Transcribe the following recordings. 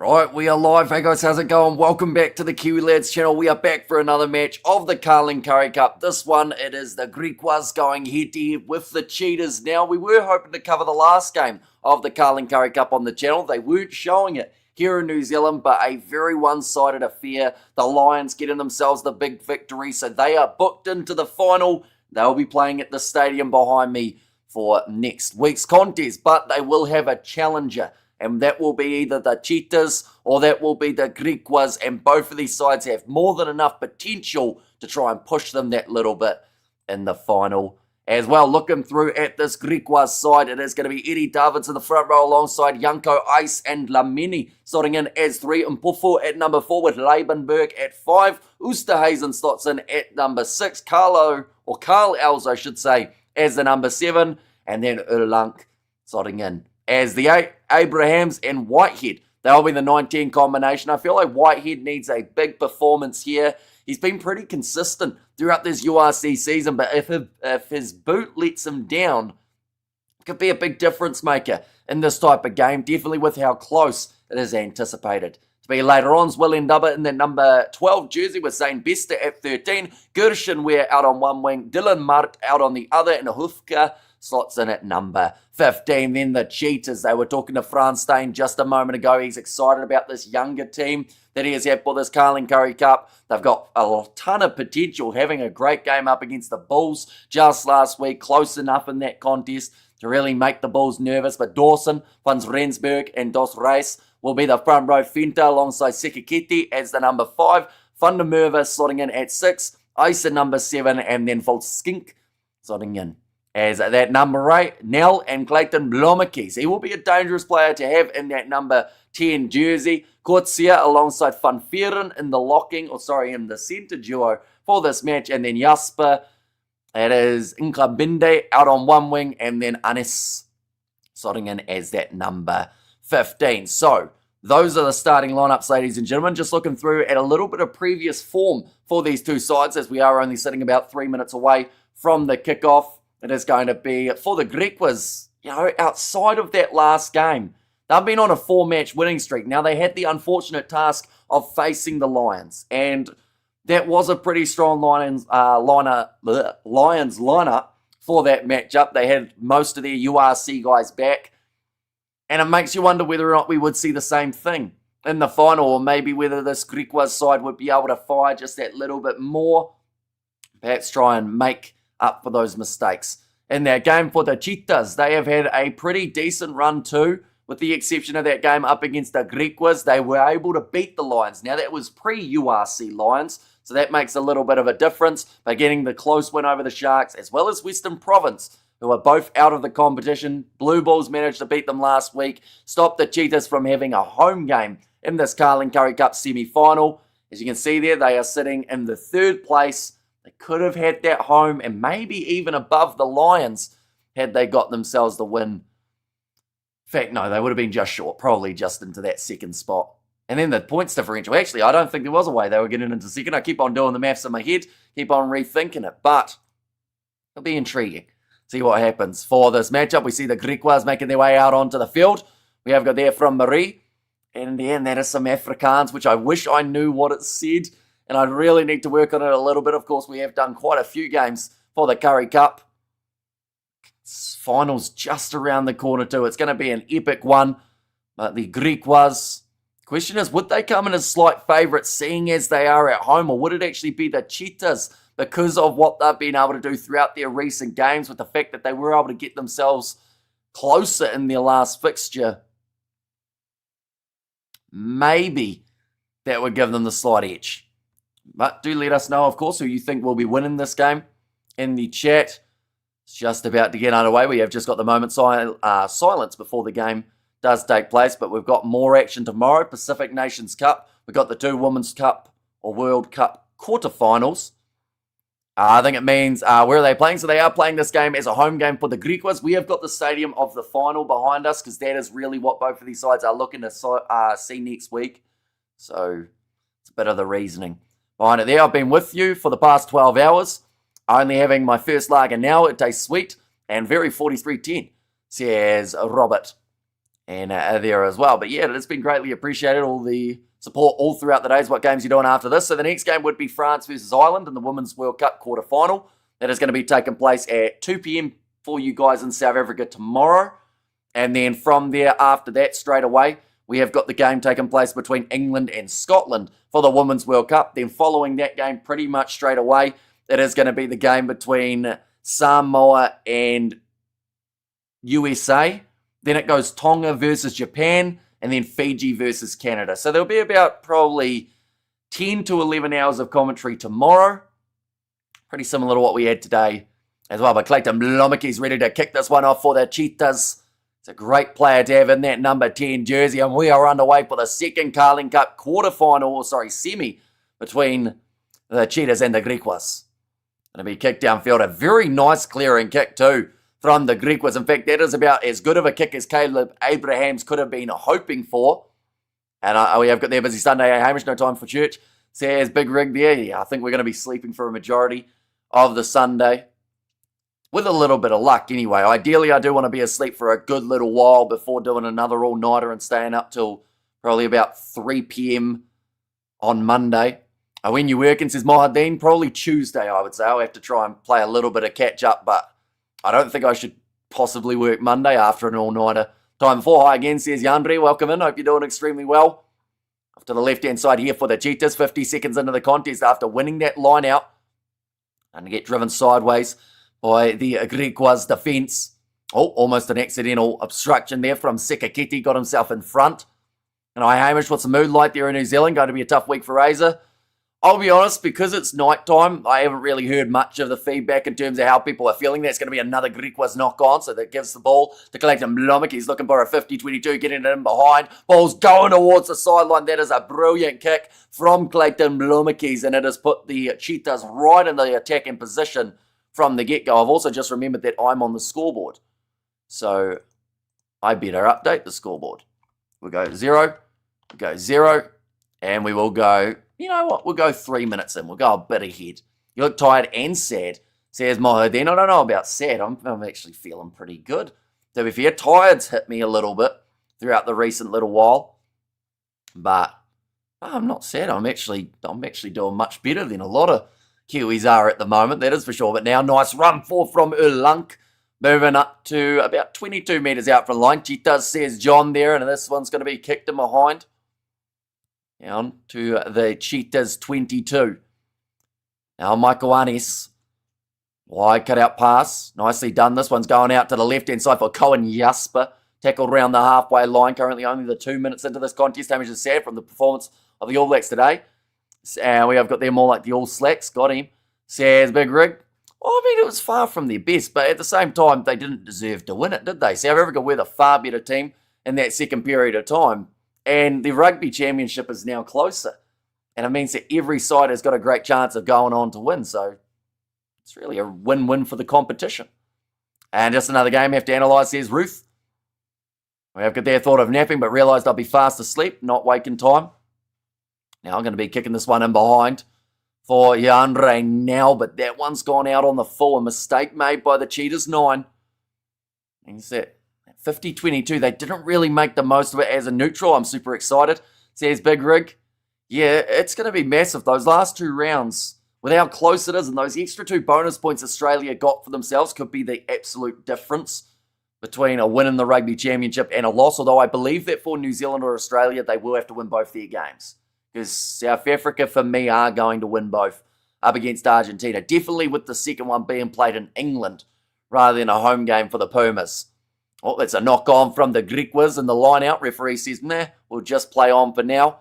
Right, we are live. Hey guys, how's it going? Welcome back to the Kiwi Lads channel. We are back for another match of the Carling Currie Cup. This one, it is the Griquas going head-to-head with the Cheetahs. Now, we were hoping to cover the last game of the Carling Currie Cup on the channel. They weren't showing it here in New Zealand, but a very one-sided affair. The Lions getting themselves the big victory, so they are booked into the final. They'll be playing at the stadium behind me for next week's contest, but they will have a challenger. And that will be either the Cheetahs or that will be the Griquas. And both of these sides have more than enough potential to try and push them that little bit in the final. As well, looking through at this Griquas side, it is going to be Eddie Davids in the front row alongside Janko Ice and Lamini. Starting in as 3, Mpufo at number 4 with Leibenberg at 5. Oosterhuizen slots in at number 6. Carl Els, I should say, as the number 7. And then Erlang slotting in as the 8, Abrahams and Whitehead. They'll be the 19 combination. I feel like Whitehead needs a big performance here. He's been pretty consistent throughout this URC season, but if his boot lets him down, it could be a big difference maker in this type of game, definitely with how close it is anticipated to be later on. William Dubber in the number 12 jersey with Zane Bester at 13. Gershenware out on one wing, Dylan Mark out on the other, and Hufka slots in at number 15. Then the Cheetahs, they were talking to Frans Steyn just a moment ago. He's excited about this younger team that he has had for this Carling Currie Cup. They've got a ton of potential, having a great game up against the Bulls just last week, close enough in that contest to really make the Bulls nervous. But Dawson, Van Rensburg, and Dos Reis will be the front row Fenta alongside Sekiketi as the number 5. Van der Merwe slotting in at 6. Ice at number 7, and then Volskink slotting in as that number 8, Nell and Clayton Blomekes. He will be a dangerous player to have in that number 10 jersey. Kortsia alongside Van Vieren in the centre duo for this match. And then Jasper, it is Nkabinde out on one wing, and then Anis slotting in as that number 15. So, those are the starting lineups, ladies and gentlemen. Just looking through at a little bit of previous form for these two sides, as we are only sitting about 3 minutes away from the kickoff. It is going to be for the Griquas, outside of that last game. They've been on a 4-match winning streak. Now, they had the unfortunate task of facing the Lions, and that was a pretty strong Lions lineup for that matchup. They had most of their URC guys back, and it makes you wonder whether or not we would see the same thing in the final, or maybe whether this Griquas side would be able to fire just that little bit more, perhaps try and make up for those mistakes. In that game for the Cheetahs, they have had a pretty decent run too, with the exception of that game up against the Griquas. They were able to beat the Lions. Now, that was pre-URC Lions, so that makes a little bit of a difference by getting the close win over the Sharks, as well as Western Province, who are both out of the competition. Blue Bulls managed to beat them last week, stopped the Cheetahs from having a home game in this Carling Currie Cup semi-final. As you can see there, they are sitting in the 3rd place. They could have had that home and maybe even above the Lions had they got themselves the win. In fact, no, they would have been just short, probably just into that 2nd spot. And then the points differential, actually, I don't think there was a way they were getting into 2nd. I keep on doing the maths in my head, keep on rethinking it, but it'll be intriguing. See what happens for this matchup. We see the Griquas making their way out onto the field. We have got there from Marie. And then that is some Afrikaans, which I wish I knew what it said. And I really need to work on it a little bit. Of course, we have done quite a few games for the Currie Cup. Finals just around the corner too. It's going to be an epic one. But the Griquas, question is, would they come in as slight favourites seeing as they are at home? Or would it actually be the Cheetahs because of what they've been able to do throughout their recent games, with the fact that they were able to get themselves closer in their last fixture? Maybe that would give them the slight edge. But do let us know, of course, who you think will be winning this game in the chat. It's just about to get underway. We have just got the moment silence before the game does take place, but we've got more action tomorrow. Pacific Nations Cup. We've got the 2 Women's Cup or World Cup quarterfinals. I think it means, where are they playing? So they are playing this game as a home game for the Griquas. We have got the stadium of the final behind us, because that is really what both of these sides are looking to see next week. So it's a bit of the reasoning behind it there. I've been with you for the past 12 hours, only having my first lager now. It tastes sweet and very 43.10, says Robert. and there as well. But yeah, it's been greatly appreciated, all the support all throughout the days. What games you're doing after this? So the next game would be France versus Ireland in the Women's World Cup quarterfinal. That is going to be taking place at 2 p.m. for you guys in South Africa tomorrow. And then from there, after that, straight away, we have got the game taking place between England and Scotland for the Women's World Cup. Then following that game, pretty much straight away, it is going to be the game between Samoa and USA. Then it goes Tonga versus Japan, and then Fiji versus Canada. So there'll be about probably 10 to 11 hours of commentary tomorrow. Pretty similar to what we had today as well. But Clayton Blomake's ready to kick this one off for the Cheetahs. It's a great player to have in that number 10 jersey. And we are underway for the second Carling Cup semi, between the Cheetahs and the Griquas. Going to be kicked downfield. A very nice clearing kick too from the Griquas. In fact, that is about as good of a kick as Caleb Abrahams could have been hoping for. And we have got their busy Sunday. Hamish, no time for church. Says Big Rig there. Yeah, I think we're going to be sleeping for a majority of the Sunday. With a little bit of luck anyway. Ideally, I do want to be asleep for a good little while before doing another all-nighter and staying up till probably about 3 p.m. on Monday. When you working, says Mohadeen, probably Tuesday, I would say. I'll have to try and play a little bit of catch-up, but I don't think I should possibly work Monday after an all-nighter. Time 4 high again, says Yanbre. Welcome in. Hope you're doing extremely well. Off to the left-hand side here for the Cheetahs. 50 seconds into the contest after winning that line out. And get driven sideways by the Griquas defence. Oh, almost an accidental obstruction there from Sekaketi. Got himself in front. And Hamish, what's the mood like there in New Zealand? Going to be a tough week for Razor. I'll be honest, because it's night time, I haven't really heard much of the feedback in terms of how people are feeling. That's going to be another Griquas knock-on, so that gives the ball to Clayton Blomik. He's looking for a 50-22, getting it in behind. Ball's going towards the sideline. That is a brilliant kick from Clayton Blomik, and it has put the Cheetahs right in the attacking position from the get-go. I've also just remembered that I'm on the scoreboard, so I better update the scoreboard. We'll go 0, we'll go 0, and we will go... You know what? We'll go 3 minutes in. We'll go a bit ahead. You look tired and sad, says Mohadeen. I don't know about sad. I'm actually feeling pretty good. To be fair, tired's hit me a little bit throughout the recent little while. But I'm not sad. I'm actually doing much better than a lot of Kiwis are at the moment. That is for sure. But now, nice run forward from Ulunk. Moving up to about 22 metres out from the line. Cheetahs, says John there. And this one's going to be kicked in behind. Down to the Cheetahs 22. Now Michael Anis. Wide cut out pass. Nicely done. This one's going out to the left hand side for Cohen Jasper. Tackled around the halfway line. Currently only the 2 minutes into this contest. Damage is sad from the performance of the All Blacks today. And we have got them more like the All Slacks. Got him. Says Big Rig. Well, I mean, it was far from their best. But at the same time, they didn't deserve to win it, did they? South Africa were the far better team in that second period of time. And the Rugby Championship is now closer. And it means that every side has got a great chance of going on to win. So it's really a win-win for the competition. And just another game I have to analyse, says Ruth. We have got their thought of napping, but realised I'll be fast asleep, not waking time. Now I'm going to be kicking this one in behind for Yandre now, but that one's gone out on the full. A mistake made by the Cheetahs 9. And you see 50-22, they didn't really make the most of it as a neutral. I'm super excited, says Big Rig. Yeah, it's going to be massive. Those last 2 rounds, with how close it is, and those extra 2 bonus points Australia got for themselves could be the absolute difference between a win in the Rugby Championship and a loss, although I believe that for New Zealand or Australia, they will have to win both their games. Because South Africa, for me, are going to win both up against Argentina. Definitely with the second one being played in England rather than a home game for the Pumas. Oh, that's a knock-on from the Griquas and the line-out. Referee says, nah, we'll just play on for now.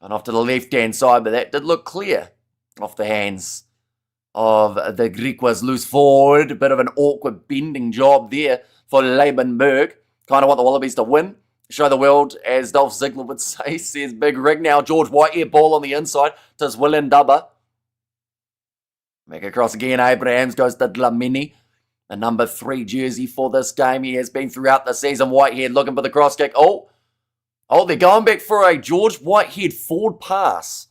And off to the left-hand side, but that did look clear off the hands of the Griquas. Loose forward, a bit of an awkward bending job there for Leibenberg. Kind of want the Wallabies to win. Show the world, as Dolph Ziggler would say, says Big Rig. Now George Whitehead ball on the inside to Willem Dubber. Back across again, Abrahams goes to Dlamini. The number 3 jersey for this game. He has been throughout the season. Whitehead looking for the cross kick. Oh, they're going back for a George Whitehead forward pass.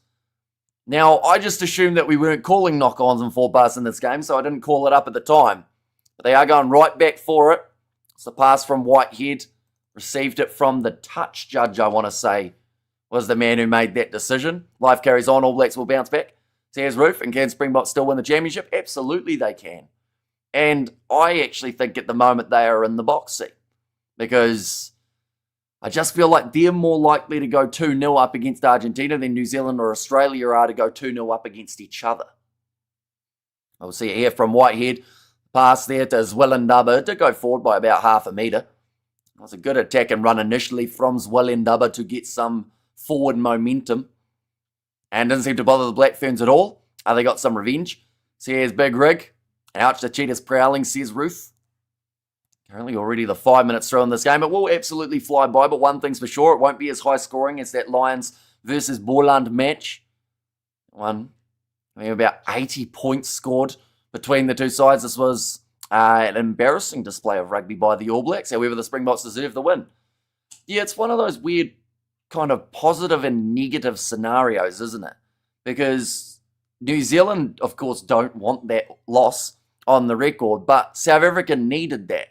Now, I just assumed that we weren't calling knock-ons and forward pass in this game, so I didn't call it up at the time. But they are going right back for it. It's the pass from Whitehead. received it from the touch judge, I want to say, was the man who made that decision. Life carries on. All Blacks will bounce back. Says Roof, and can Springboks still win the championship? Absolutely they can. And I actually think at the moment they are in the box seat, because I just feel like they're more likely to go 2-0 up against Argentina than New Zealand or Australia are to go 2-0 up against each other. We'll see it here from Whitehead. Pass there to Zwellendubber to go forward by about half a metre. It was a good attack and run initially from Zwellendubber to get some forward momentum. And didn't seem to bother the Black Ferns at all. They got some revenge. So here's Big Rig. Ouch, the Cheetahs prowling, says Ruth. Currently already the 5 minutes through in this game. It will absolutely fly by, but one thing's for sure, it won't be as high scoring as that Lions versus Boland match. About 80 points scored between the two sides. This was an embarrassing display of rugby by the All Blacks. However, the Springboks deserve the win. Yeah, it's one of those weird kind of positive and negative scenarios, isn't it? Because New Zealand, of course, don't want that loss on the record, but South Africa needed that,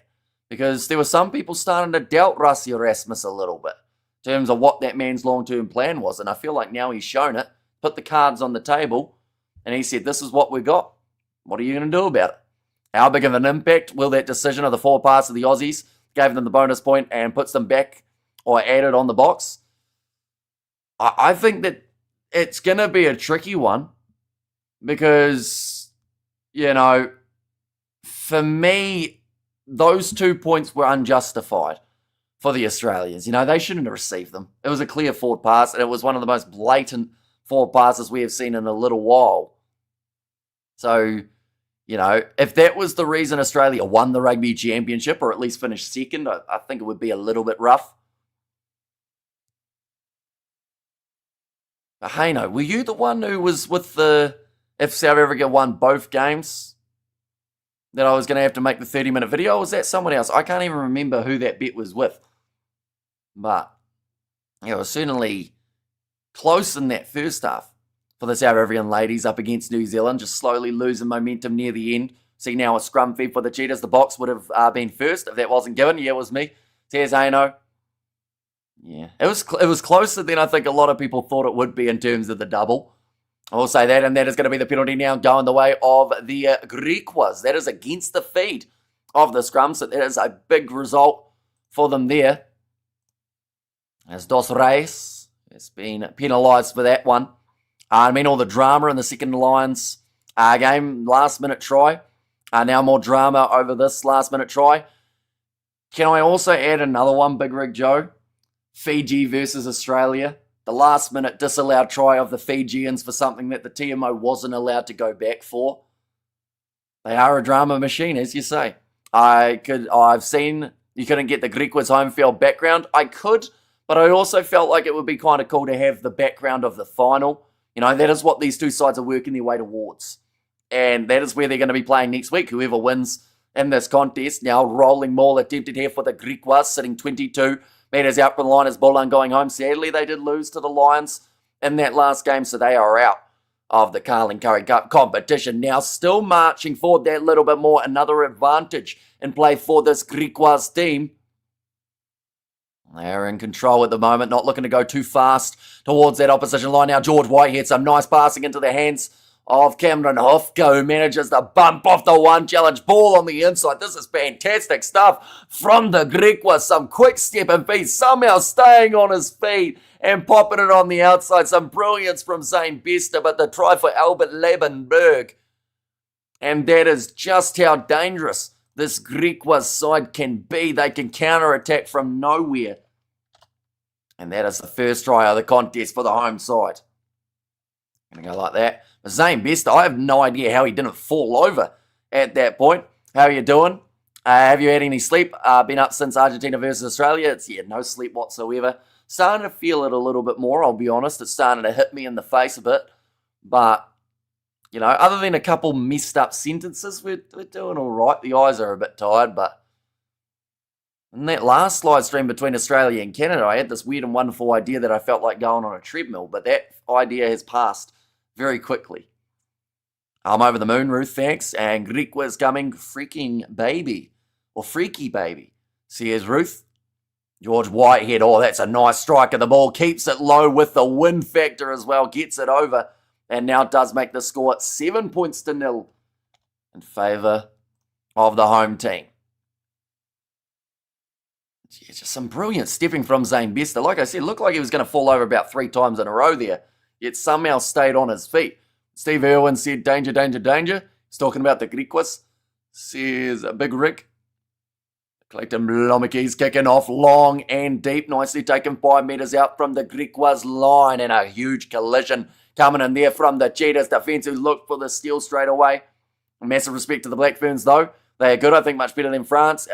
because there were some people starting to doubt Rassie Erasmus a little bit in terms of what that man's long-term plan was, and I feel like now he's shown it, put the cards on the table, and he said, this is what we got. What are you going to do about it? How big of an impact will that decision of the 4 pass of the Aussies gave them the bonus point and puts them back or added on the box? I think that it's going to be a tricky one, because, for me, those 2 points were unjustified for the Australians. They shouldn't have received them. It was a clear forward pass, and it was one of the most blatant forward passes we have seen in a little while. So, if that was the reason Australia won the Rugby Championship, or at least finished second, I think it would be a little bit rough. But hey, no, were you the one who was with if South Africa won both games, that I was going to have to make the 30-minute video? Or was that someone else? I can't even remember who that bet was with. But, it was certainly close in that first half for the South African ladies up against New Zealand, just slowly losing momentum near the end. See now a scrum feed for the Cheetahs. The box would have been first if that wasn't given. Yeah, it was me. Says Aino. Yeah, it was closer than I think a lot of people thought it would be in terms of the double. I will say that, and that is going to be the penalty now going the way of the Griquas. That is against the feed of the scrum, so that is a big result for them there. As Dos Reis has been penalised for that one. All the drama in the second Lions game, last-minute try. Now more drama over this last-minute try. Can I also add another one, Big Rig Joe? Fiji versus Australia. The last-minute disallowed try of the Fijians for something that the TMO wasn't allowed to go back for. They are a drama machine, as you say. I've seen you couldn't get the Griquas home field background. I could, but I also felt like it would be kind of cool to have the background of the final. That is what these two sides are working their way towards. And that is where they're going to be playing next week. Whoever wins in this contest. Now, rolling maul attempted here for the Griquas, sitting 22 metres out from the line as Boland going home. Sadly, they did lose to the Lions in that last game, so they are out of the Carling Currie Cup competition. Now, still marching forward that little bit more. Another advantage in play for this Griquas team. They're in control at the moment, not looking to go too fast towards that opposition line. Now, George Whitehead, some nice passing into the hands of Cameron Hofka, who manages to bump off the one challenge ball on the inside. This is fantastic stuff from the Griquas. Some quick step and feet, somehow staying on his feet and popping it on the outside. Some brilliance from Zane Bester, but the try for Albert Lebenberg. And that is just how dangerous this Griquas side can be. They can counter-attack from nowhere. And that is the first try of the contest for the home side. Going to go like that. Zane Bester, I have no idea how he didn't fall over at that point. How are you doing? Have you had any sleep? Been up since Argentina versus Australia? No sleep whatsoever. Starting to feel it a little bit more, I'll be honest. It's starting to hit me in the face a bit. But, other than a couple messed up sentences, we're doing all right. The eyes are a bit tired, but in that last live stream between Australia and Canada, I had this weird and wonderful idea that I felt like going on a treadmill, but that idea has passed very quickly. I'm over the moon, Ruth, thanks. And Griquas coming, freaking baby. Or freaky baby. See, here's Ruth. George Whitehead, oh, that's a nice strike of the ball. Keeps it low with the win factor as well. Gets it over and now does make the score 7 points to 0 in favour of the home team. Yeah, just some brilliant stepping from Zane Bester. Like I said, looked like he was going to fall over about 3 times in a row there, yet somehow stayed on his feet. Steve Irwin said, danger, danger, danger. He's talking about the Griquas. Says Big Rick. Clayton Blomicki's kicking off long and deep. Nicely taken 5 metres out from the Griquas line. And a huge collision coming in there from the Cheetahs defence, who looked for the steal straight away. Massive respect to the Black Ferns, though. They are good, I think, much better than France,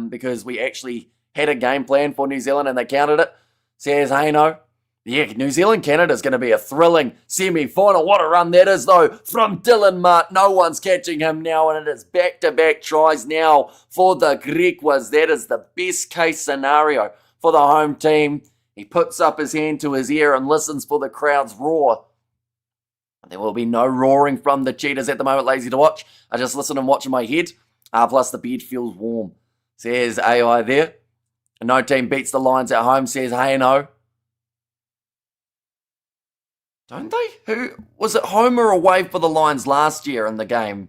because we actually had a game plan for New Zealand and they countered it. Says Haino. Yeah, New Zealand-Canada is going to be a thrilling semi-final. What a run that is, though, from Dylan Mart. No one's catching him now, and it is back-to-back tries now for the Griquas. That is the best-case scenario for the home team. He puts up his hand to his ear and listens for the crowd's roar. There will be no roaring from the Cheetahs at the moment, lazy to watch. I just listen and watch in my head. Plus, the bed feels warm, says AI there. No team beats the Lions at home, says Haino. Don't they? Who was it, home or away for the Lions last year in the game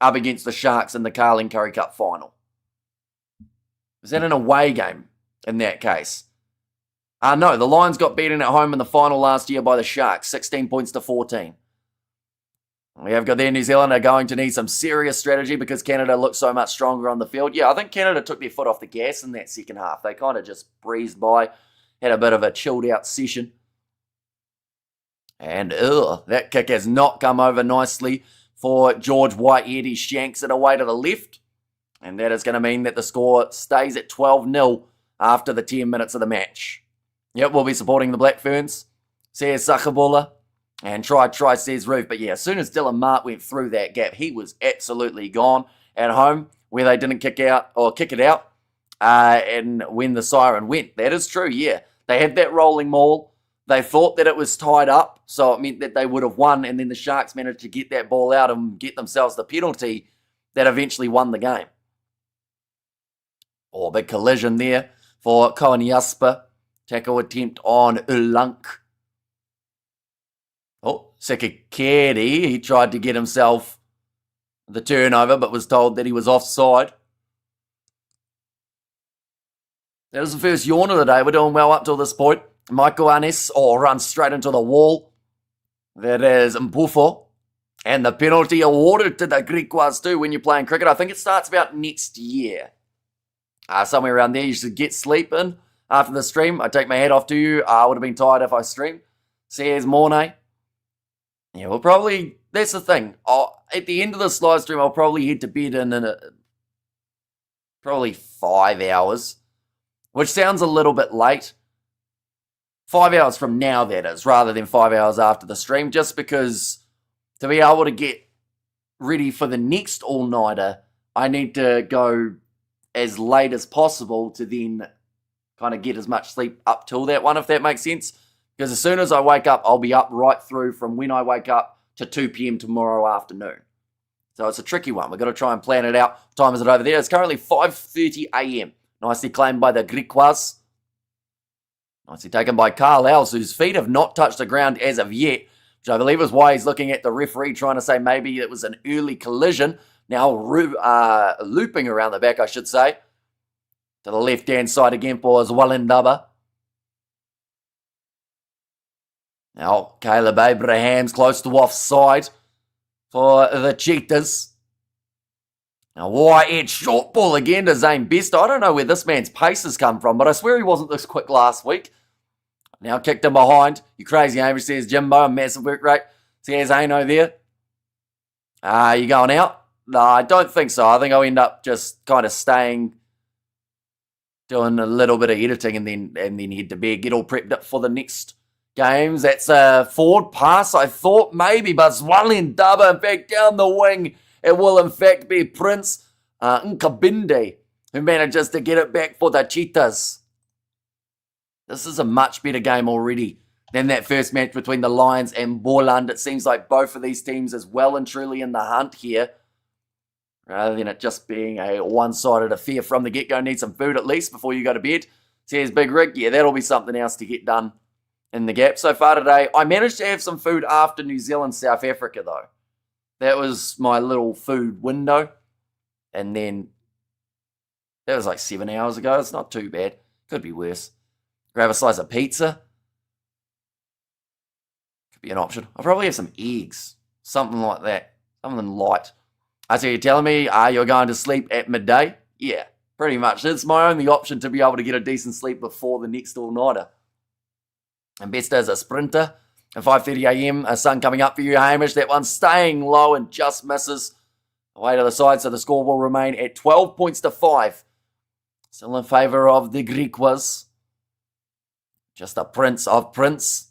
up against the Sharks in the Carling Currie Cup final? Was that an away game in that case? No, the Lions got beaten at home in the final last year by the Sharks, 16 points to 14. We have got there, New Zealand are going to need some serious strategy because Canada looks so much stronger on the field. Yeah, I think Canada took their foot off the gas in that second half. They kind of just breezed by, had a bit of a chilled out session. And that kick has not come over nicely for George Whitehead. He shanks it away to the left. And that is going to mean that the score stays at 12-0 after the 10 minutes of the match. Yep, we'll be supporting the Black Ferns, says Sakabula. And try, says Roof. But yeah, as soon as Dylan Mart went through that gap, he was absolutely gone. At home, where they didn't kick it out, and when the siren went. That is true, yeah. They had that rolling maul. They thought that it was tied up, so it meant that they would have won, and then the Sharks managed to get that ball out and get themselves the penalty that eventually won the game. Oh, big collision there for Cohen Jasper. Tackle attempt on Ulunk. Oh, Sikakeri, he tried to get himself the turnover, but was told that he was offside. That was the first yawn of the day. We're doing well up till this point. Michael Anes, runs straight into the wall. That is Mbufo. And the penalty awarded to the Griquas too when you're playing cricket. I think it starts about next year. Somewhere around there. You should get sleeping after the stream. I take my hat off to you. I would have been tired if I streamed. Says Mornay. Yeah, well, probably, that's the thing. At the end of this live stream, I'll probably head to bed in probably 5 hours, which sounds a little bit late. 5 hours from now, that is, rather than 5 hours after the stream, just because to be able to get ready for the next all-nighter, I need to go as late as possible to then kind of get as much sleep up till that one, if that makes sense. Because as soon as I wake up, I'll be up right through from when I wake up to 2 p.m. tomorrow afternoon. So it's a tricky one. We've got to try and plan it out. What time is it over there? It's currently 5:30 a.m. Nicely claimed by the Griquas. Nicely taken by Carl Els, whose feet have not touched the ground as of yet, which I believe is why he's looking at the referee, trying to say maybe it was an early collision. Now looping around the back, I should say. To the left-hand side again for Zwalendaba. Now, Caleb Abraham's close to offside for the Cheetahs. Now, Whitehead short ball again to Zane Bester. I don't know where this man's pace has come from, but I swear he wasn't this quick last week. Now kicked him behind. You crazy, Amy, says Jimbo. A massive work rate. Says Aino there. You going out? No, I don't think so. I think I'll end up just kind of staying, doing a little bit of editing and then head to bed. Get all prepped up for the next games. That's a forward pass, I thought maybe, but Zwalendaba, in fact, down the wing. It will, in fact, be Prince Nkabinde who manages to get it back for the Cheetahs. This is a much better game already than that first match between the Lions and Borland. It seems like both of these teams is well and truly in the hunt here, rather than it just being a one-sided affair from the get-go. Need some food at least before you go to bed, Says Big Rig. Yeah, that'll be something else to get done in the gap. So far today, I managed to have some food after New Zealand, South Africa, though. That was my little food window. And then that was like 7 hours ago. It's not too bad. Could be worse. Grab a slice of pizza. Could be an option. I'll probably have some eggs. Something like that. Something light. So you're telling me you're going to sleep at midday? Yeah, pretty much. It's my only option to be able to get a decent sleep before the next all-nighter. And best as a sprinter. At 5:30 a.m, a sun coming up for you, Hamish. That one's staying low and just misses. Away to the side, so the score will remain at 12 points to 5. Still in favour of the Griquas. Just a prince of Prince.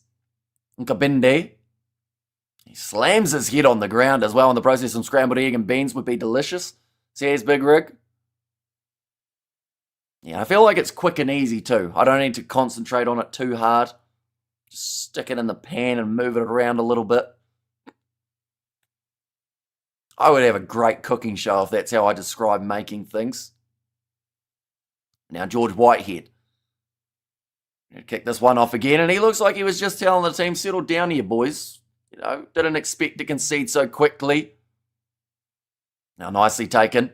Nkabinde. He slams his head on the ground as well in the process. Some scrambled egg and beans would be delicious. Says Big Rig. Yeah, I feel like it's quick and easy too. I don't need to concentrate on it too hard. Just stick it in the pan and move it around a little bit. I would have a great cooking show if that's how I describe making things. Now George Whitehead. Kick this one off again, and he looks like he was just telling the team, settle down here, boys. You know, didn't expect to concede so quickly. Now nicely taken.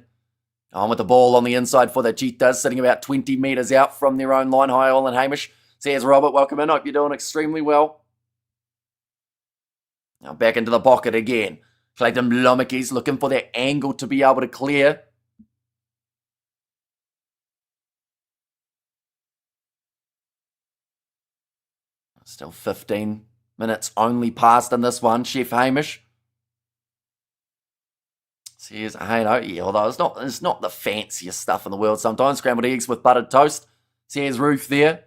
On with the ball on the inside for the Cheetahs, sitting about 20 metres out from their own line. Hi, all and Hamish. Says Robert, welcome in. Hope you're doing extremely well. Now back into the pocket again. Clayton Blomicki's looking for that angle to be able to clear. Still 15 minutes only passed in this one. Chef Hamish says, hey, no, yeah, although it's not the fanciest stuff in the world sometimes. Scrambled eggs with buttered toast. Says Ruth there.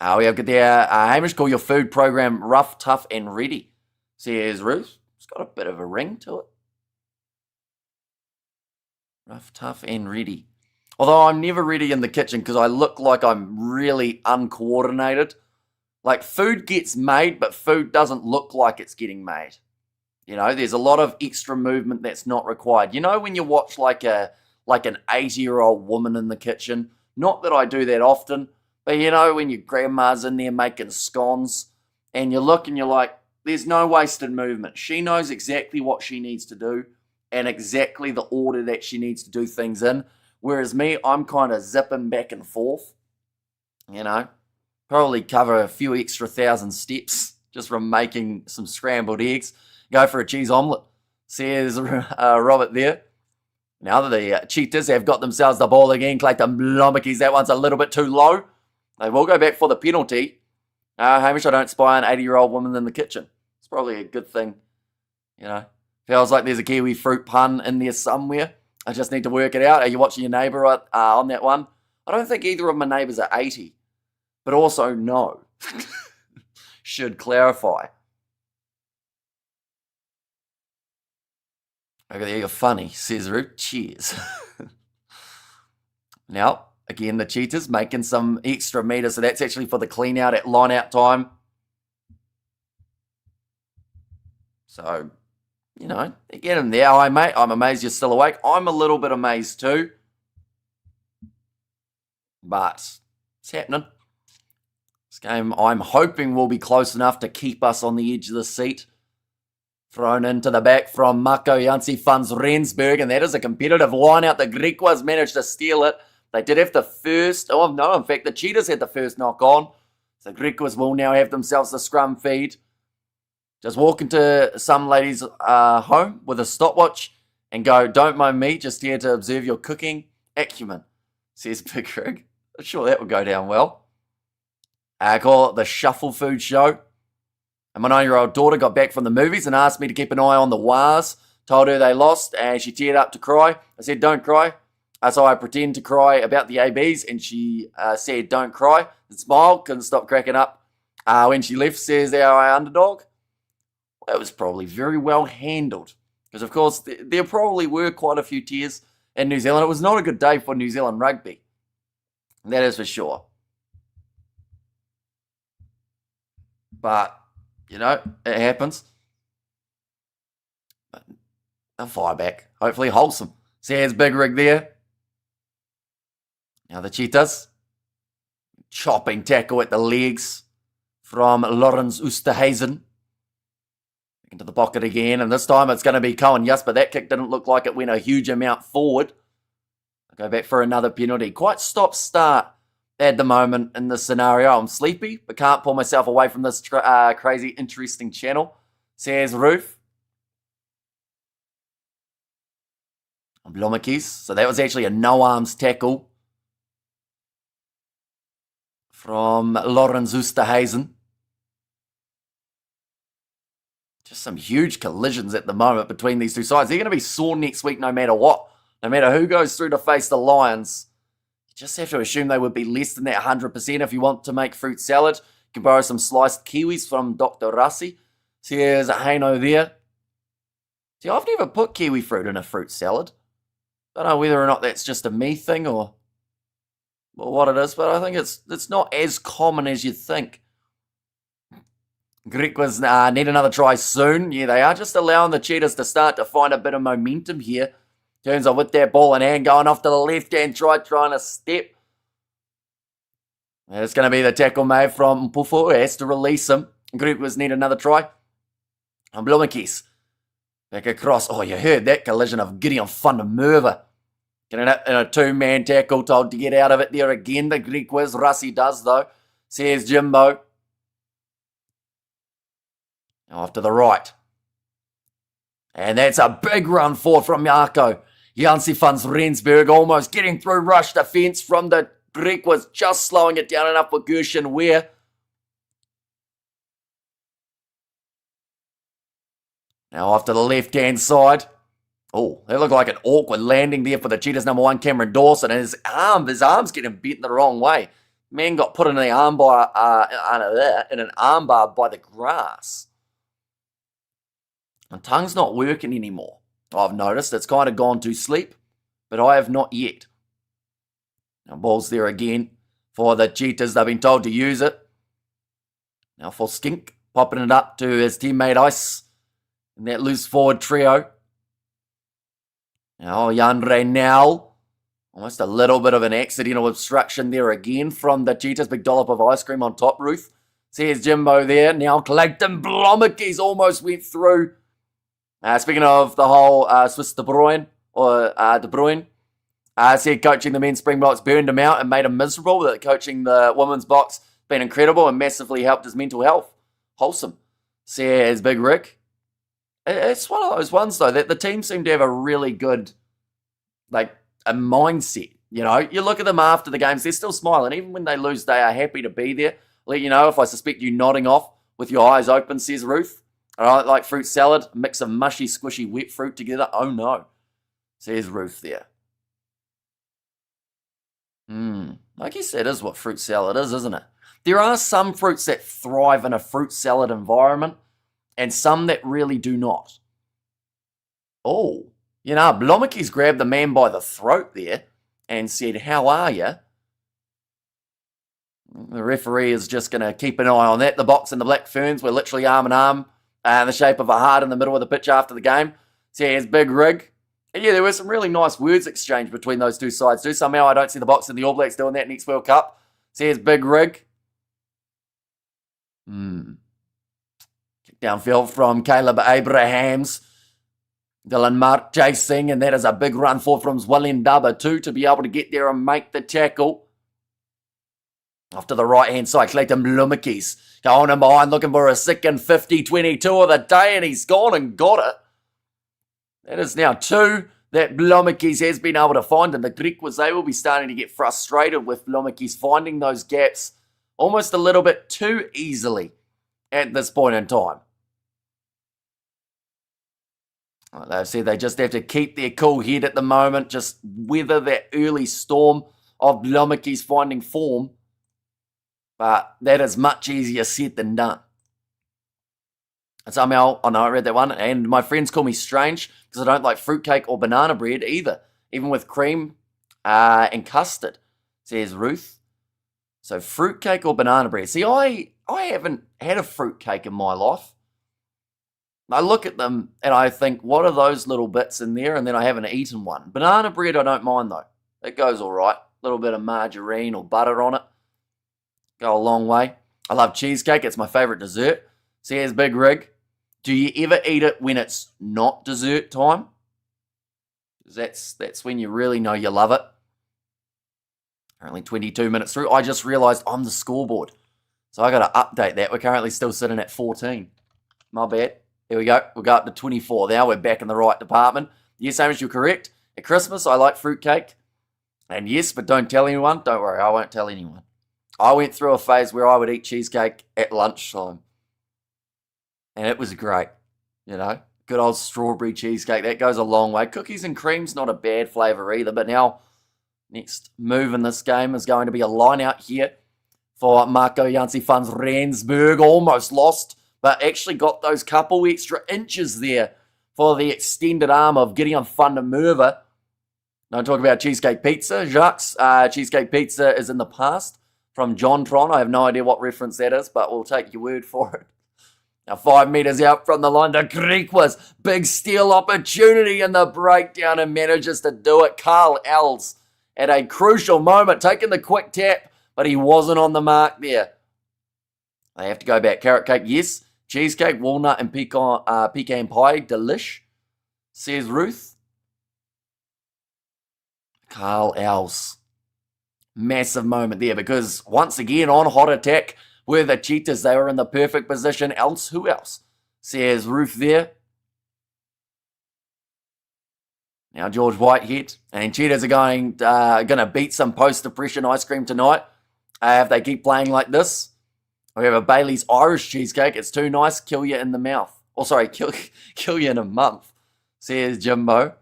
We have got there, Hamish, call your food program rough, tough, and ready. Says Ruth. It's got a bit of a ring to it. Rough, tough, and ready. Although I'm never ready in the kitchen because I look like I'm really uncoordinated. Like, food gets made, but food doesn't look like it's getting made. You know, there's a lot of extra movement that's not required. You know when you watch like an 80-year-old woman in the kitchen? Not that I do that often, but you know when your grandma's in there making scones and you look and you're like, there's no wasted movement. She knows exactly what she needs to do and exactly the order that she needs to do things in. Whereas me, I'm kind of zipping back and forth, you know. Probably cover a few extra 1,000 steps just from making some scrambled eggs. Go for a cheese omelette, says Robert there. Now that the Cheetahs have got themselves the ball again, Clayton Blomicki's, that one's a little bit too low. They will go back for the penalty. Hamish, I don't spy an 80-year-old woman in the kitchen. It's probably a good thing, you know. Feels like there's a kiwi fruit pun in there somewhere. I just need to work it out. Are you watching your neighbour on that one? I don't think either of my neighbours are 80. But also, no. Should clarify. Okay, there you're funny, says Ruth. Cheers. Now, again, the Cheetahs making some extra meters. So that's actually for the clean out at line out time. So, you know, get in there. Hi, mate. I'm amazed you're still awake. I'm a little bit amazed too. But it's happening. This game, I'm hoping, will be close enough to keep us on the edge of the seat. Thrown into the back from Mako Jansi Funds Rensburg, and that is a competitive line out. The Griquas managed to steal it. They did have the first, oh no, in fact, the Cheetahs had the first knock on. So Griquas will now have themselves the scrum feed. Just walk into some lady's home with a stopwatch and go, don't mind me, just here to observe your cooking acumen, says Big Rig. I'm sure that would go down well. I call it the Shuffle Food Show. And my 9-year-old daughter got back from the movies and asked me to keep an eye on the Wars. Told her they lost and she teared up to cry. I said, don't cry. So I pretend to cry about the ABs and she said, don't cry. And smiled, couldn't stop cracking up. When she left, says our underdog. Well, that was probably very well handled. Because, of course, there probably were quite a few tears in New Zealand. It was not a good day for New Zealand rugby. That is for sure. But, you know, it happens. But they'll fire back. Hopefully wholesome. Says Big Rig there. Now the Cheetahs, chopping tackle at the legs from Lorenz Oosterhuizen. Into the pocket again, and this time it's going to be Cohen. Yes, but that kick didn't look like it went a huge amount forward. I'll go back for another penalty. Quite stop-start at the moment in this scenario. I'm sleepy, but can't pull myself away from this crazy, interesting channel. Says Roof. Blommetjies. So that was actually a no-arms tackle from Lorenz Oosterhuizen. Just some huge collisions at the moment between these two sides. They're going to be sore next week no matter what. No matter who goes through to face the Lions. You just have to assume they would be less than that 100% if you want to make fruit salad. You can borrow some sliced kiwis from Dr. Rassi. So here's a Haino there. See, I've never put kiwi fruit in a fruit salad. Don't know whether or not that's just a me thing or what it is, but I think it's not as common as you think. Griquas need another try soon. Yeah, they are just allowing the Cheetahs to start to find a bit of momentum here. Turns on with that ball in hand, going off to the left-hand trying to step. And it's going to be the tackle made from Mpufo, who has to release him. Griquas need another try. And Blommetjies back across. Oh, you heard that collision of Gideon van der Merwe. Getting it in a two-man tackle, told to get out of it there again. The Griquas, Rassi does though. Says Jimbo. Now off to the right. And that's a big run forward from Jaco. Jansi van Rensburg almost getting through rush defence from the Griquas, just slowing it down enough for Gershon Ware. Now off to the left-hand side. Oh, that looked like an awkward landing there for the Cheetahs number 1, Cameron Dawson. And his arm's getting bent the wrong way. Man got put in the armbar, in an armbar by the grass. My tongue's not working anymore. I've noticed it's kind of gone to sleep, but I have not yet. Now ball's there again for the Cheetahs. They've been told to use it. Now for Skink, popping it up to his teammate Ice in that loose forward trio. Now Jan Reynel. Almost a little bit of an accidental obstruction there again from the Cheetahs. Big dollop of ice cream on top, Ruth. Says Jimbo there. Now Clayton Blommetjies almost went through. Speaking of the whole Swiss De Bruyne, or De Bruyne, said coaching the men's Springboks burned him out and made him miserable. That coaching the women's box been incredible and massively helped his mental health. Wholesome, says Big Rick. It's one of those ones, though, that the team seem to have a really good, a mindset. You know, you look at them after the games, they're still smiling. Even when they lose, they are happy to be there. Let you know if I suspect you nodding off with your eyes open, says Ruth. All right, like fruit salad, mix of mushy, squishy, wet fruit together. Oh, no, says Ruth there. I guess that is what fruit salad is, isn't it? There are some fruits that thrive in a fruit salad environment and some that really do not. Oh, you know, Blommetjies grabbed the man by the throat there and said, "How are you?" The referee is just going to keep an eye on that. The Box and the Black Ferns were literally arm in arm in the shape of a heart in the middle of the pitch after the game. Says Big Rig. And yeah, there were some really nice words exchanged between those two sides too. Somehow I don't see the Box and the All Blacks doing that next World Cup. Says Big Rig. Kick downfield from Caleb Abrahams. Dylan Mark chasing, and that is a big run forward from Zwillian Dubba too to be able to get there and make the tackle. Off to the right-hand side, Clayton Blommetjies going in behind, looking for a second 50-22 of the day, and he's gone and got it. That is now 2 that Blommetjies has been able to find, and the Griquas, they will be starting to get frustrated with Blommetjies finding those gaps almost a little bit too easily at this point in time. Like they've said, they just have to keep their cool head at the moment, just weather that early storm of Blommetjies finding form. But that is much easier said than done. And somehow, I know I read that one, and my friends call me strange because I don't like fruitcake or banana bread either, even with cream and custard, says Ruth. So fruitcake or banana bread. See, I haven't had a fruitcake in my life. I look at them and I think, what are those little bits in there? And then I haven't eaten one. Banana bread, I don't mind though. It goes all right. little bit of margarine or butter on it. Go a long way. I love cheesecake. It's my favorite dessert. So here's Big Rig. Do you ever eat it when it's not dessert time? That's when you really know you love it. Currently 22 minutes through. I just realised I'm the scoreboard. So I got to update that. We're currently still sitting at 14. My bad. Here we go. We'll go up to 24. Now we're back in the right department. Yes, Amish, you're correct. At Christmas, I like fruitcake. And yes, but don't tell anyone. Don't worry, I won't tell anyone. I went through a phase where I would eat cheesecake at lunchtime. And it was great. You know, good old strawberry cheesecake. That goes a long way. Cookies and cream's not a bad flavour either. But now, next move in this game is going to be a line out here for Marco Jansi Funds Rensburg. Almost lost, but actually got those couple extra inches there for the extended arm of Gideon van der Merwe. Now talk about Cheesecake Pizza. Jacques, Cheesecake Pizza is in the past from John Tron. I have no idea what reference that is, but we'll take your word for it. Now 5 metres out from the line to Griquas. Big steal opportunity in the breakdown and manages to do it. Carl Els at a crucial moment, taking the quick tap, but he wasn't on the mark there. They have to go back. Carrot cake, yes. Cheesecake, walnut, and pecan pie, delish, says Ruth. Carl Els. Massive moment there because once again on hot attack were the Cheetahs. They were in the perfect position. Else, who else? Says Ruth there. Now George Whitehead. And Cheetahs are going to beat some post-depression ice cream tonight. If they keep playing like this. We have a Bailey's Irish cheesecake. It's too nice. Kill you in the mouth. Oh, sorry. Kill you in a month. Says Jimbo.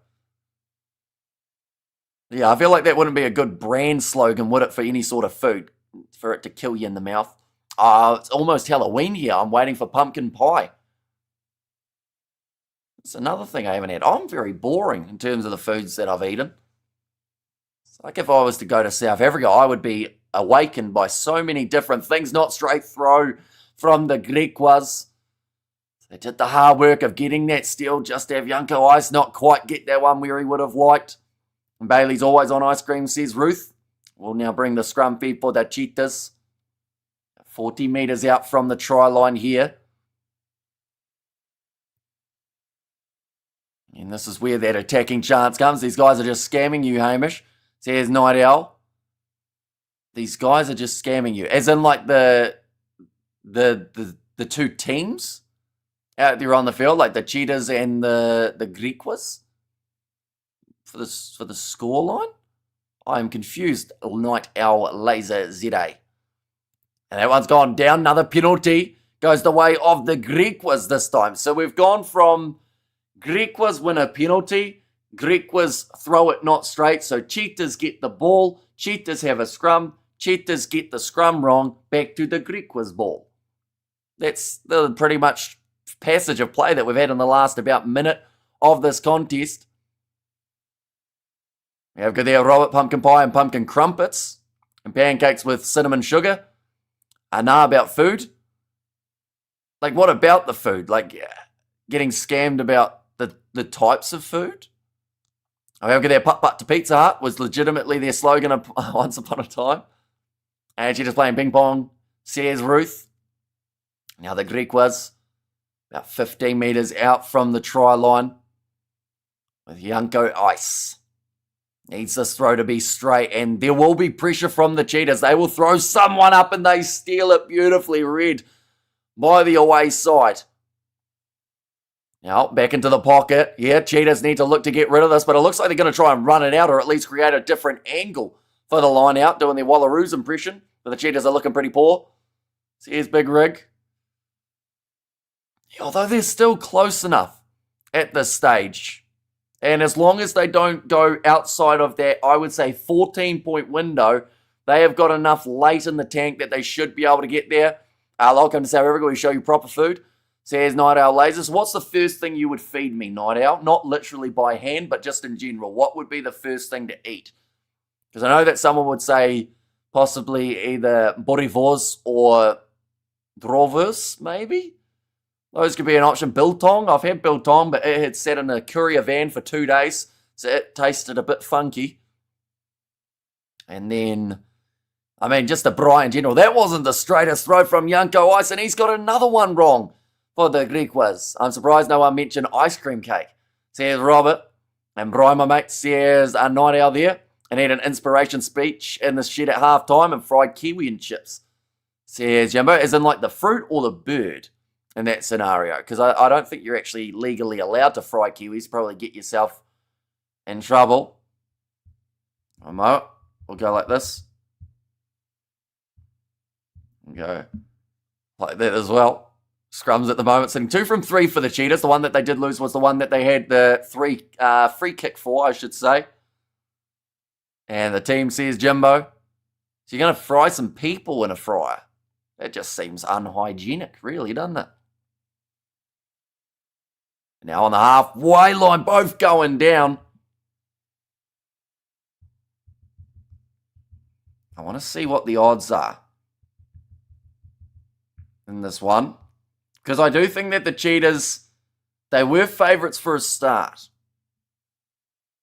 Yeah, I feel like that wouldn't be a good brand slogan, would it, for any sort of food? For it to kill you in the mouth. It's almost Halloween here. I'm waiting for pumpkin pie. It's another thing I haven't had. I'm very boring in terms of the foods that I've eaten. It's like if I was to go to South Africa, I would be awakened by so many different things, not straight through from the Griquas. They did the hard work of getting that steal just to have Yanko Ice not quite get that one where he would have liked. And Bailey's always on ice cream, says Ruth. We'll now bring the scrum feed for the Cheetahs. 40 metres out from the try line here. And this is where that attacking chance comes. These guys are just scamming you, Hamish. Says Night Owl. These guys are just scamming you. As in like the two teams out there on the field, like the Cheetahs and the Griquas for the scoreline. I am confused. Night Owl Laser ZA. And that one's gone down. Another penalty goes the way of the Griquas this time. So we've gone from Griquas win a penalty. Griquas throw it not straight. So Cheetahs get the ball. Cheetahs have a scrum. Cheetahs get the scrum wrong. Back to the Griquas ball. That's the pretty much passage of play that we've had in the last about minute of this contest. We have got there Robert pumpkin pie and pumpkin crumpets and pancakes with cinnamon sugar. Now about food. Like, what about the food? Like, getting scammed about the types of food? I have got there putt-putt to Pizza Hut was legitimately their slogan once upon a time. And she's just playing ping pong, says Ruth. Now the Griquas about 15 metres out from the try line with Yanko Ice. Needs this throw to be straight, and there will be pressure from the Cheetahs. They will throw someone up, and they steal it beautifully read by the away side. Now, back into the pocket. Yeah, Cheetahs need to look to get rid of this, but it looks like they're going to try and run it out, or at least create a different angle for the line out, doing their Wallaroos impression. But the Cheetahs are looking pretty poor. So here's Big Rig. Although they're still close enough at this stage. And as long as they don't go outside of that, I would say 14-point window, they have got enough late in the tank that they should be able to get there. Welcome to South Africa. We show you proper food. Says Night Owl Lasers. What's the first thing you would feed me, Night Owl? Not literally by hand, but just in general. What would be the first thing to eat? Because I know that someone would say possibly either boerewors or drovers, maybe? Those could be an option. Biltong. I've had biltong, but it had sat in a courier van for 2 days, so it tasted a bit funky. And then, I mean, just a Brian general. That wasn't the straightest throw from Janko Ice, and he's got another one wrong for the Griquas. I'm surprised no one mentioned ice cream cake. Says Robert. And Brian, my mate, says a night out there and had an inspiration speech in the shed at halftime and fried kiwi and chips. Says Jumbo, as in like the fruit or the bird in that scenario. Because I don't think you're actually legally allowed to fry kiwis. Probably get yourself in trouble. We'll go like this. Go like that as well. Scrums at the moment sitting 2 from 3 for the Cheetahs. The one that they did lose was the one that they had the free kick for, I should say. And the team says, Jimbo, so you're going to fry some people in a fryer. That just seems unhygienic, really, doesn't it? Now on the halfway line, both going down. I want to see what the odds are in this one. Because I do think that the Cheetahs, they were favourites for a start.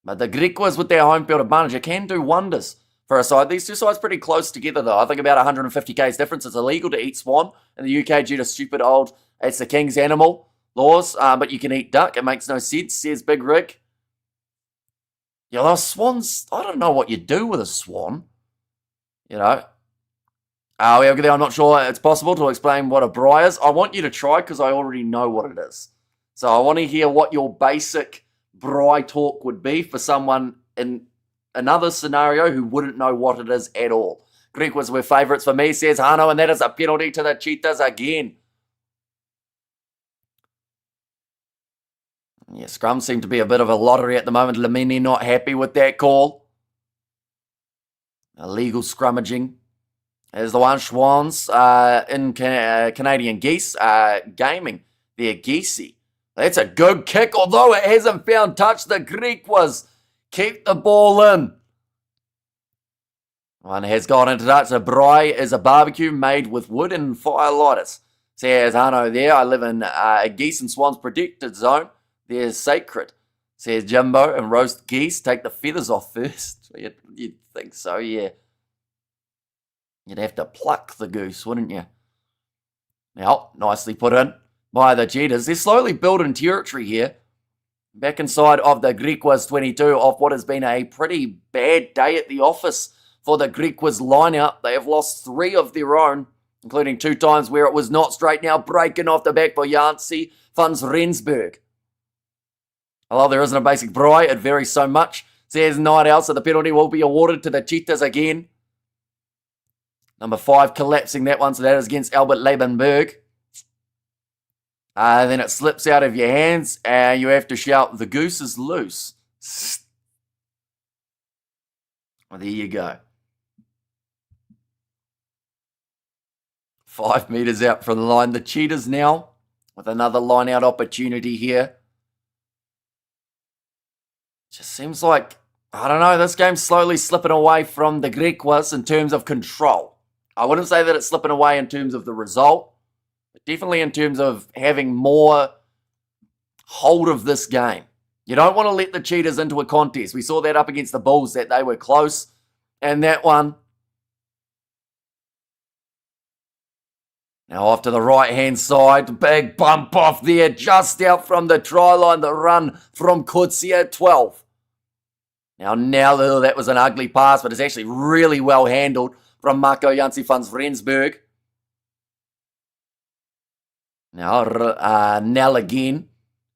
But the Griquas with their home field advantage, it can do wonders for a side. These two sides pretty close together though. I think about 150 k's difference. It's illegal to eat swan in the UK due to stupid old, it's the king's animal laws. But you can eat duck. It makes no sense, says Big Rick. Yeah, those swans, I don't know what you do with a swan. You know. I'm not sure it's possible to explain what a braai is. I want you to try because I already know what it is. So I want to hear what your basic braai talk would be for someone in another scenario who wouldn't know what it is at all. Griquas were favourites for me, says Hano, and that is a penalty to the Cheetahs again. Yeah, scrums seem to be a bit of a lottery at the moment. Lamini not happy with that call. Illegal scrummaging. There's the one, Schwans in Canadian Geese gaming their Geesey. That's a good kick, although it hasn't found touch. The Griquas keep the ball in. One has gone into touch. A braai is a barbecue made with wood and fire lighters. Says Hano there. I live in a geese and swans protected zone. They're sacred. Says Jumbo, and roast geese. Take the feathers off first. You'd think so, yeah. You'd have to pluck the goose, wouldn't you? Now, nicely put in by the Cheetahs. They're slowly building territory here. Back inside of the Griquas 22 off what has been a pretty bad day at the office for the Griquas lineout. They have lost 3 of their own, including 2 times where it was not straight. Now breaking off the back for Janci van Rensburg. Although there isn't a basic braai, it varies so much. Says Night Owl, so the penalty will be awarded to the Cheetahs again. Number 5 collapsing that one, so that is against Albert Lebenberg. Then it slips out of your hands, and you have to shout, the goose is loose. Well, there you go. 5 metres out from the line. The Cheetahs now with another line-out opportunity here. Just seems like, I don't know, this game's slowly slipping away from the Griquas in terms of control. I wouldn't say that it's slipping away in terms of the result, but definitely in terms of having more hold of this game. You don't want to let the Cheetahs into a contest. We saw that up against the Bulls, that they were close. And that one. Now off to the right-hand side. Big bump off there, just out from the try line. The run from Kutsia, 12. Now that was an ugly pass, but it's actually really well handled from Marco Janci van Rensburg. Now, Nell again.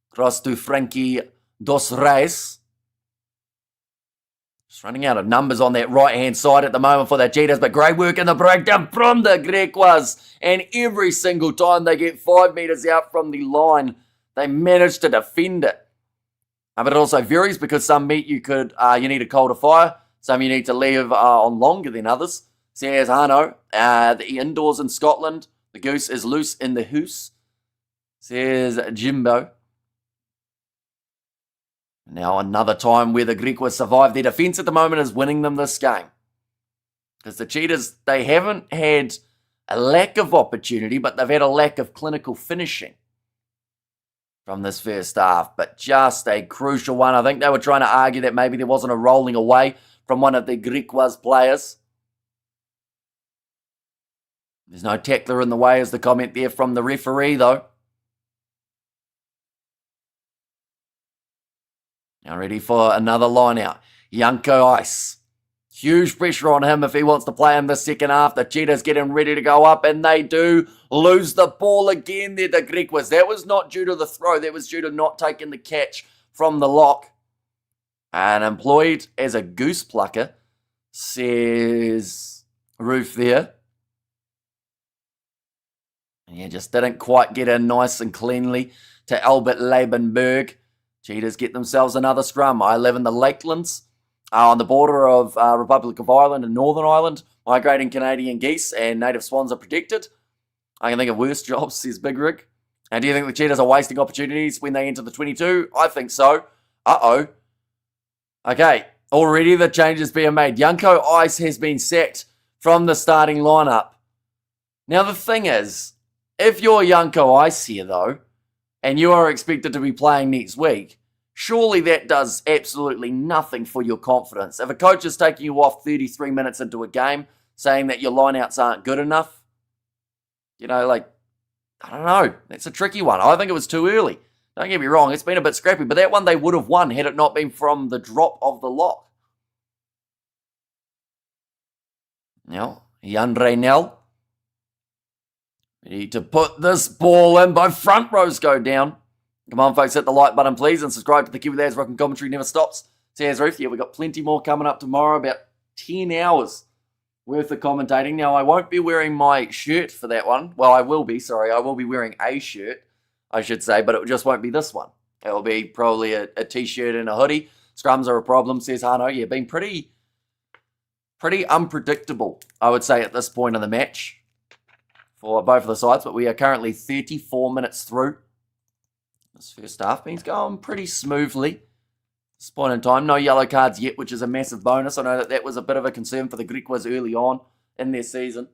Cross to Frankie Dos Reis. Just running out of numbers on that right-hand side at the moment for the Cheetahs, but great work in the breakdown from the Griquas. And every single time they get 5 metres out from the line, they manage to defend it. But it also varies because some meat you need a coal to fire, some you need to leave on longer than others. Says Hano, the indoors in Scotland, the goose is loose in the hoose. Says Jimbo. Now another time where the Griquas survive their defence at the moment is winning them this game. Because the Cheetahs, they haven't had a lack of opportunity, but they've had a lack of clinical finishing from this first half. But just a crucial one. I think they were trying to argue that maybe there wasn't a rolling away from one of the Griquas players. There's no tackler in the way, is the comment there from the referee, though. Now ready for another line out. Yanko Ice. Huge pressure on him if he wants to play in the second half. The Cheetahs getting ready to go up, and they do lose the ball again there, the Griquas. That was not due to the throw. That was due to not taking the catch from the lock. And employed as a goose plucker, says Roof there. And yeah, just didn't quite get in nice and cleanly to Albert Labenberg. Cheetahs get themselves another scrum. I live in the Lakelands. On the border of Republic of Ireland and Northern Ireland, migrating Canadian geese and native swans are protected. I can think of worse jobs, says Big Rig. And do you think the Cheetahs are wasting opportunities when they enter the 22? I think so. Uh-oh. Okay, already the changes being made. Yanko Ice has been sacked from the starting lineup. Now the thing is, if you're Yanko Ice here though, and you are expected to be playing next week, surely that does absolutely nothing for your confidence. If a coach is taking you off 33 minutes into a game, saying that your lineouts aren't good enough, I don't know. That's a tricky one. I think it was too early. Don't get me wrong, it's been a bit scrappy, but that one they would have won had it not been from the drop of the lock. Now, Yandre Nell. Ready to put this ball in. Both front rows go down. Come on, folks, hit the like button, please, and subscribe to the Kiwi Lads Rugby Commentary never stops. Cheers, Roof. Yeah, we've got plenty more coming up tomorrow, about 10 hours worth of commentating. Now, I won't be wearing my shirt for that one. Well, I will be, sorry. I will be wearing a shirt, I should say, but it just won't be this one. It will be probably a t-shirt and a hoodie. Scrums are a problem, says Hano. Yeah, been pretty unpredictable, I would say, at this point in the match for both of the sides, but we are currently 34 minutes through. This first half been going pretty smoothly. At this point in time, no yellow cards yet, which is a massive bonus. I know that was a bit of a concern for the Griquas early on in their season.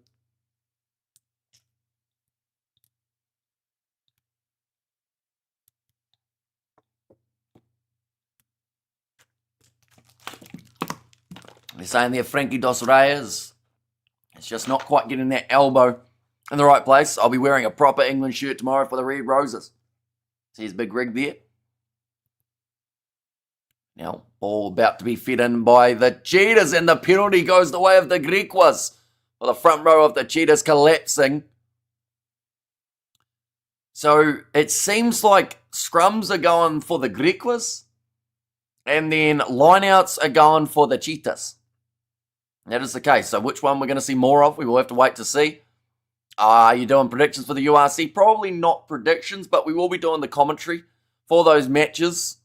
They're saying there, Frankie Dos Reyes. It's just not quite getting that elbow in the right place. I'll be wearing a proper England shirt tomorrow for the Red Roses. See his big rig there. Now, ball about to be fed in by the Cheetahs, and the penalty goes the way of the Griquas. Well, the front row of the Cheetahs collapsing. So, it seems like scrums are going for the Griquas, and then lineouts are going for the Cheetahs. That is the case. So, which one we're going to see more of, we will have to wait to see. Are you doing predictions for the URC? Probably not predictions, but we will be doing the commentary for those matches.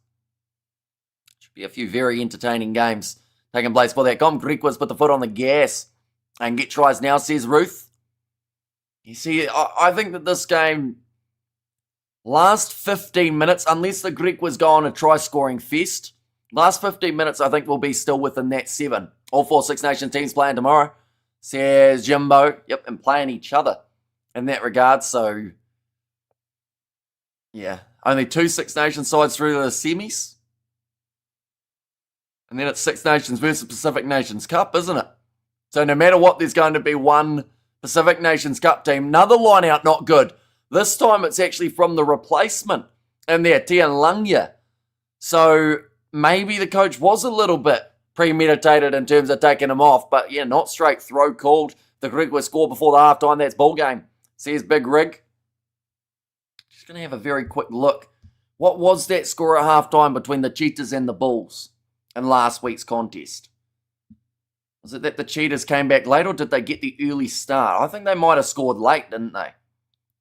Should be a few very entertaining games taking place for that. Griquas put the foot on the gas and get tries now, says Ruth. You see, I think that this game, last 15 minutes, unless the Griquas go on a try-scoring fest, last 15 minutes I think will be still within that 7. All 4 Six Nations teams playing tomorrow, says Jimbo. Yep, and playing each other in that regard. So, yeah, only 2 Six Nations sides through the semis. And then it's Six Nations versus Pacific Nations Cup, isn't it? So no matter what, there's going to be one Pacific Nations Cup team. Another line out, not good. This time it's actually from the replacement in there, Tian Langya. So maybe the coach was a little bit premeditated in terms of taking him off. But yeah, not straight throw called. The Griquas score before the halftime. That's ball game, says Big Rig. Just going to have a very quick look. What was that score at halftime between the Cheetahs and the Bulls in last week's contest? Was it that the Cheetahs came back late, or did they get the early start? I think they might have scored late, didn't they?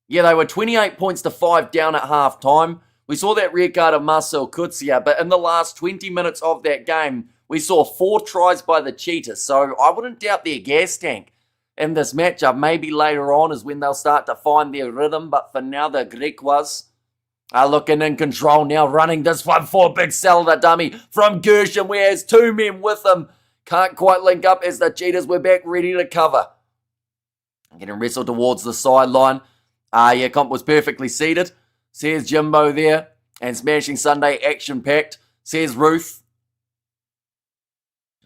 Yeah, they were 28 points to 5 down at halftime. We saw that red card of Marcel Kutsia, but in the last 20 minutes of that game, we saw 4 tries by the Cheetahs. So I wouldn't doubt their gas tank in this matchup. Maybe later on is when they'll start to find their rhythm, but for now, the Griquas are looking in control now, running this one for Big Salada dummy from Gershon, where he has 2 men with him. Can't quite link up as the Cheetahs were back ready to cover. Getting wrestled towards the sideline. Yeah, Comp was perfectly seated, says Jimbo there. And Smashing Sunday, action-packed, says Ruth.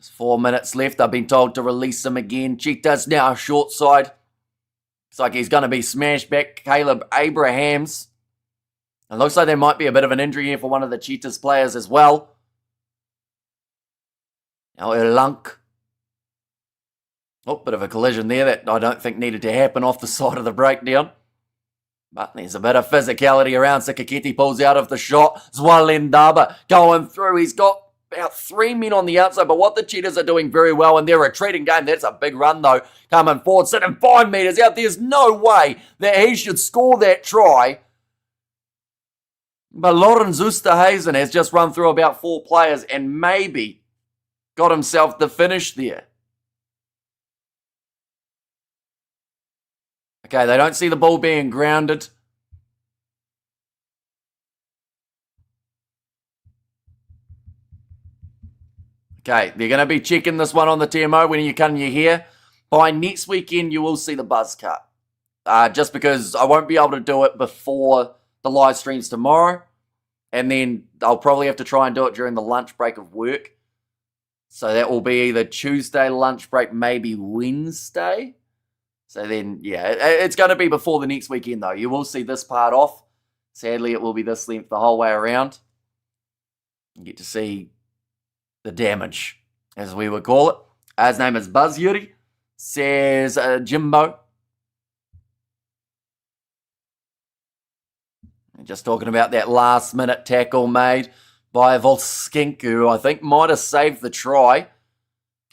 Just 4 minutes left. I've been told to release him again. Cheetahs now short side. Looks like he's going to be smashed back. Caleb Abrahams. It looks like there might be a bit of an injury here for one of the Cheetahs players as well. Now Erlunk. Oh, bit of a collision there that I don't think needed to happen off the side of the breakdown. But there's a bit of physicality around. Sikaketi pulls out of the shot. Zwalendaba going through. He's got about 3 men on the outside, but what the Cheetahs are doing very well in their retreating game, that's a big run though, coming forward, sitting 5 metres out. There's no way that he should score that try. But Lorenz Oosterhuizen has just run through about 4 players and maybe got himself the finish there. Okay, they don't see the ball being grounded. Okay, they're going to be checking this one on the TMO when you come your hair. By next weekend, you will see the buzz cut. Just because I won't be able to do it before the live streams tomorrow. And then I'll probably have to try and do it during the lunch break of work. So that will be either Tuesday lunch break, maybe Wednesday. So then, yeah, it's going to be before the next weekend, though. You will see this part off. Sadly, it will be this length the whole way around. You get to see the damage, as we would call it. His name is Buzz Yuri, says Jimbo. And just talking about that last-minute tackle made by Volskink, who I think might have saved the try.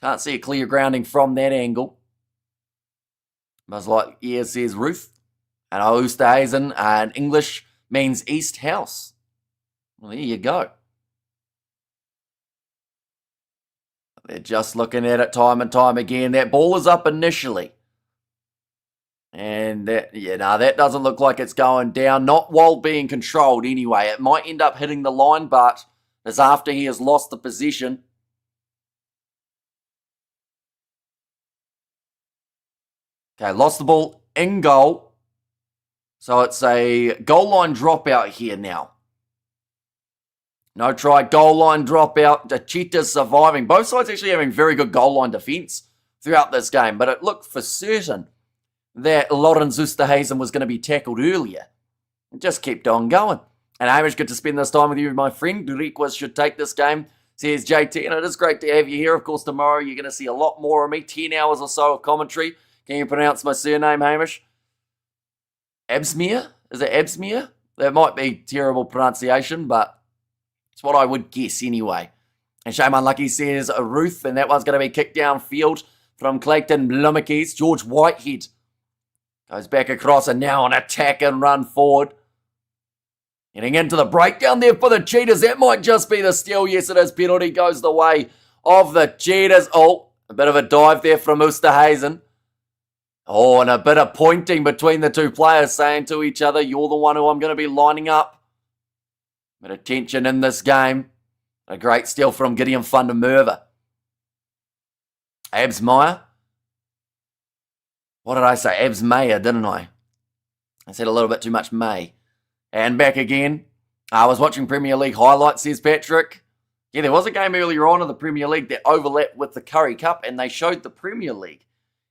Can't see a clear grounding from that angle. Buzz like, yeah, says Ruth. And Oosterhuizen, in English, means East House. Well, there you go. They're just looking at it time and time again. That ball is up initially. And that, that doesn't look like it's going down. Not while being controlled anyway. It might end up hitting the line, but it's after he has lost the possession. Okay, lost the ball in goal. So it's a goal line dropout here now. No try, goal line dropout. The Cheetahs surviving. Both sides actually having very good goal line defence throughout this game. But it looked for certain that Lorenz Oosterhuizen was going to be tackled earlier. It just kept on going. And Hamish, good to spend this time with you, my friend. GRIQUAS should take this game, says JT. And it is great to have you here. Of course, tomorrow you're going to see a lot more of me. 10 hours or so of commentary. Can you pronounce my surname, Hamish? Absmere? Is it Absmere? That might be terrible pronunciation, but it's what I would guess anyway. And Shame Unlucky says Ruth, and that one's going to be kicked downfield from Clayton Blumekes. George Whitehead goes back across and now on attack and run forward. Getting into the breakdown there for the Cheetahs. That might just be the steal. Yes, it is. Penalty goes the way of the Cheetahs. Oh, a bit of a dive there from Oosterhuizen. Oh, and a bit of pointing between the two players saying to each other, you're the one who I'm going to be lining up. Bit of tension in this game. A great steal from Gideon van der Merwe. Abs Meyer. What did I say? Abs Mayer, didn't I? I said a little bit too much May. And back again. I was watching Premier League highlights, says Patrick. Yeah, there was a game earlier on in the Premier League that overlapped with the Currie Cup, and they showed the Premier League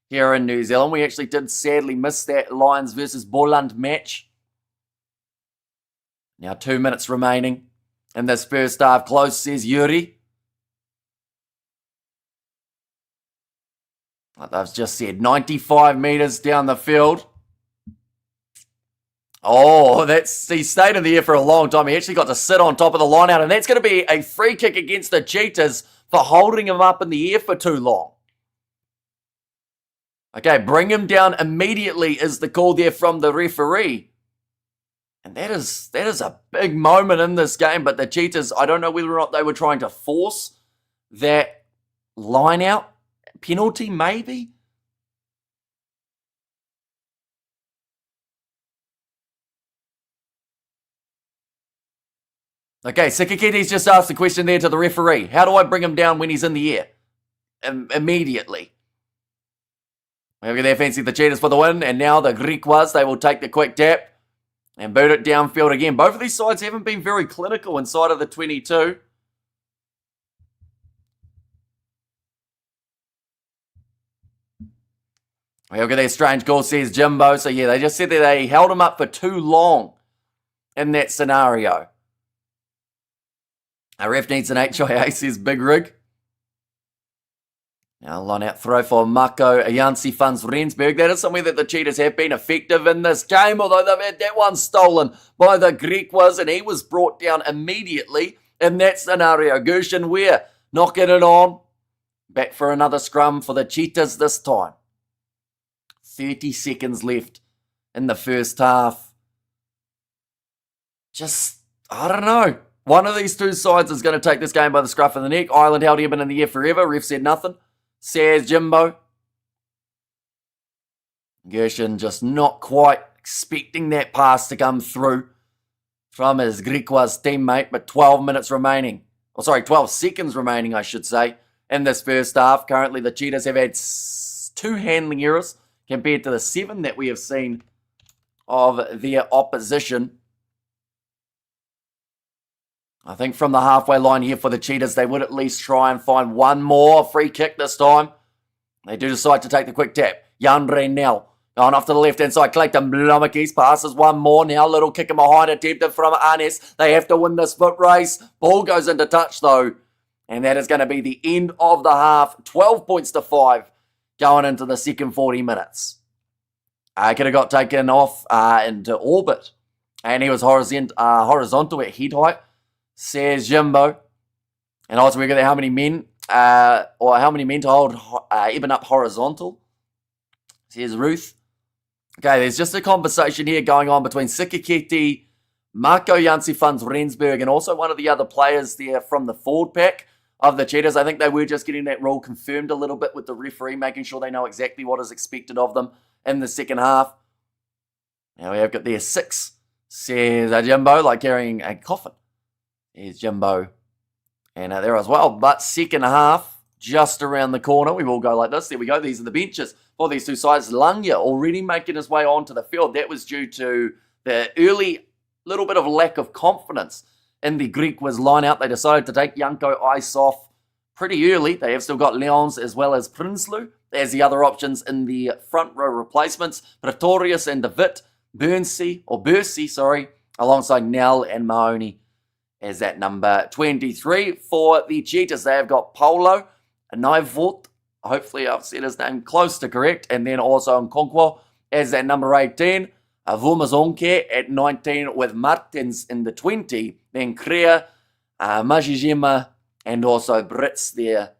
here in New Zealand. We actually did sadly miss that Lions versus Boland match. Now 2 minutes remaining in this first half. Close, says Yuri. Like I've just said, 95 metres down the field. Oh, he stayed in the air for a long time. He actually got to sit on top of the lineout, and that's going to be a free kick against the Cheetahs for holding him up in the air for too long. Okay, bring him down immediately is the call there from the referee. And that is a big moment in this game, but the Cheetahs, I don't know whether or not they were trying to force that line out penalty, maybe. Okay, Sikaketi's just asked the question there to the referee. How do I bring him down when he's in the air? Immediately. Maybe they fancy the Cheetahs for the win, and now the GRIQUAS, they will take the quick tap and boot it downfield again. Both of these sides haven't been very clinical inside of the 22. Look at that strange call, says Jimbo. So, yeah, they just said that they held him up for too long in that scenario. A ref needs an HIA, says Big Rig. Now, line out throw for Mako Ayansi Funds Rensburg. That is somewhere that the Cheetahs have been effective in this game, although they've had that one stolen by the Griquas, and he was brought down immediately in that scenario. Gershon Ware knocking it on. Back for another scrum for the Cheetahs this time. 30 seconds left in the first half. Just, I don't know. One of these two sides is going to take this game by the scruff of the neck. Ireland held Eben in the air forever. Ref said nothing. Says Jimbo. Gershon just not quite expecting that pass to come through from his Griquas teammate, but 12 minutes remaining. 12 seconds remaining, I should say, in this first half. Currently, the Cheetahs have had 2 handling errors compared to the 7 that we have seen of their opposition. I think from the halfway line here for the Cheetahs, they would at least try and find one more free kick this time. They do decide to take the quick tap. Jan Renell going off to the left-hand side. Clayton Blommakis passes one more. Now little kick in behind, attempted from Arnes. They have to win this foot race. Ball goes into touch though. And that is going to be the end of the half. 12 points to 5 going into the second 40 minutes. Could have got taken off into orbit. And he was horizontal at head height, says Jimbo. And also we got how many men, to hold Eben up horizontal, says Ruth. Okay, there's just a conversation here going on between Sikaketi, Marco Jansi Funds Rensburg, and also one of the other players there from the forward pack of the Cheetahs. I think they were just getting that rule confirmed a little bit with the referee, making sure they know exactly what is expected of them in the second half. Now we have got there 6, says Jimbo, like carrying a coffin. Here's Jimbo. And there as well. But second half, just around the corner. We will go like this. There we go. These are the benches for these two sides. Langya already making his way onto the field. That was due to the early little bit of lack of confidence in the Griquas lineout. They decided to take Janko Ice off pretty early. They have still got Leons as well as Prinsloo as the other options in the front row replacements. Pretorius and DeWitt, Bursey, alongside Nell and Mahoney as that number 23 for the Cheetahs. They have got Paulo Naivort. Hopefully I've said his name close to correct. And then also Nkonkwo as that number 18. Vumazonke at 19 with Martins in the 20. Then Krea, Majijima, and also Brits there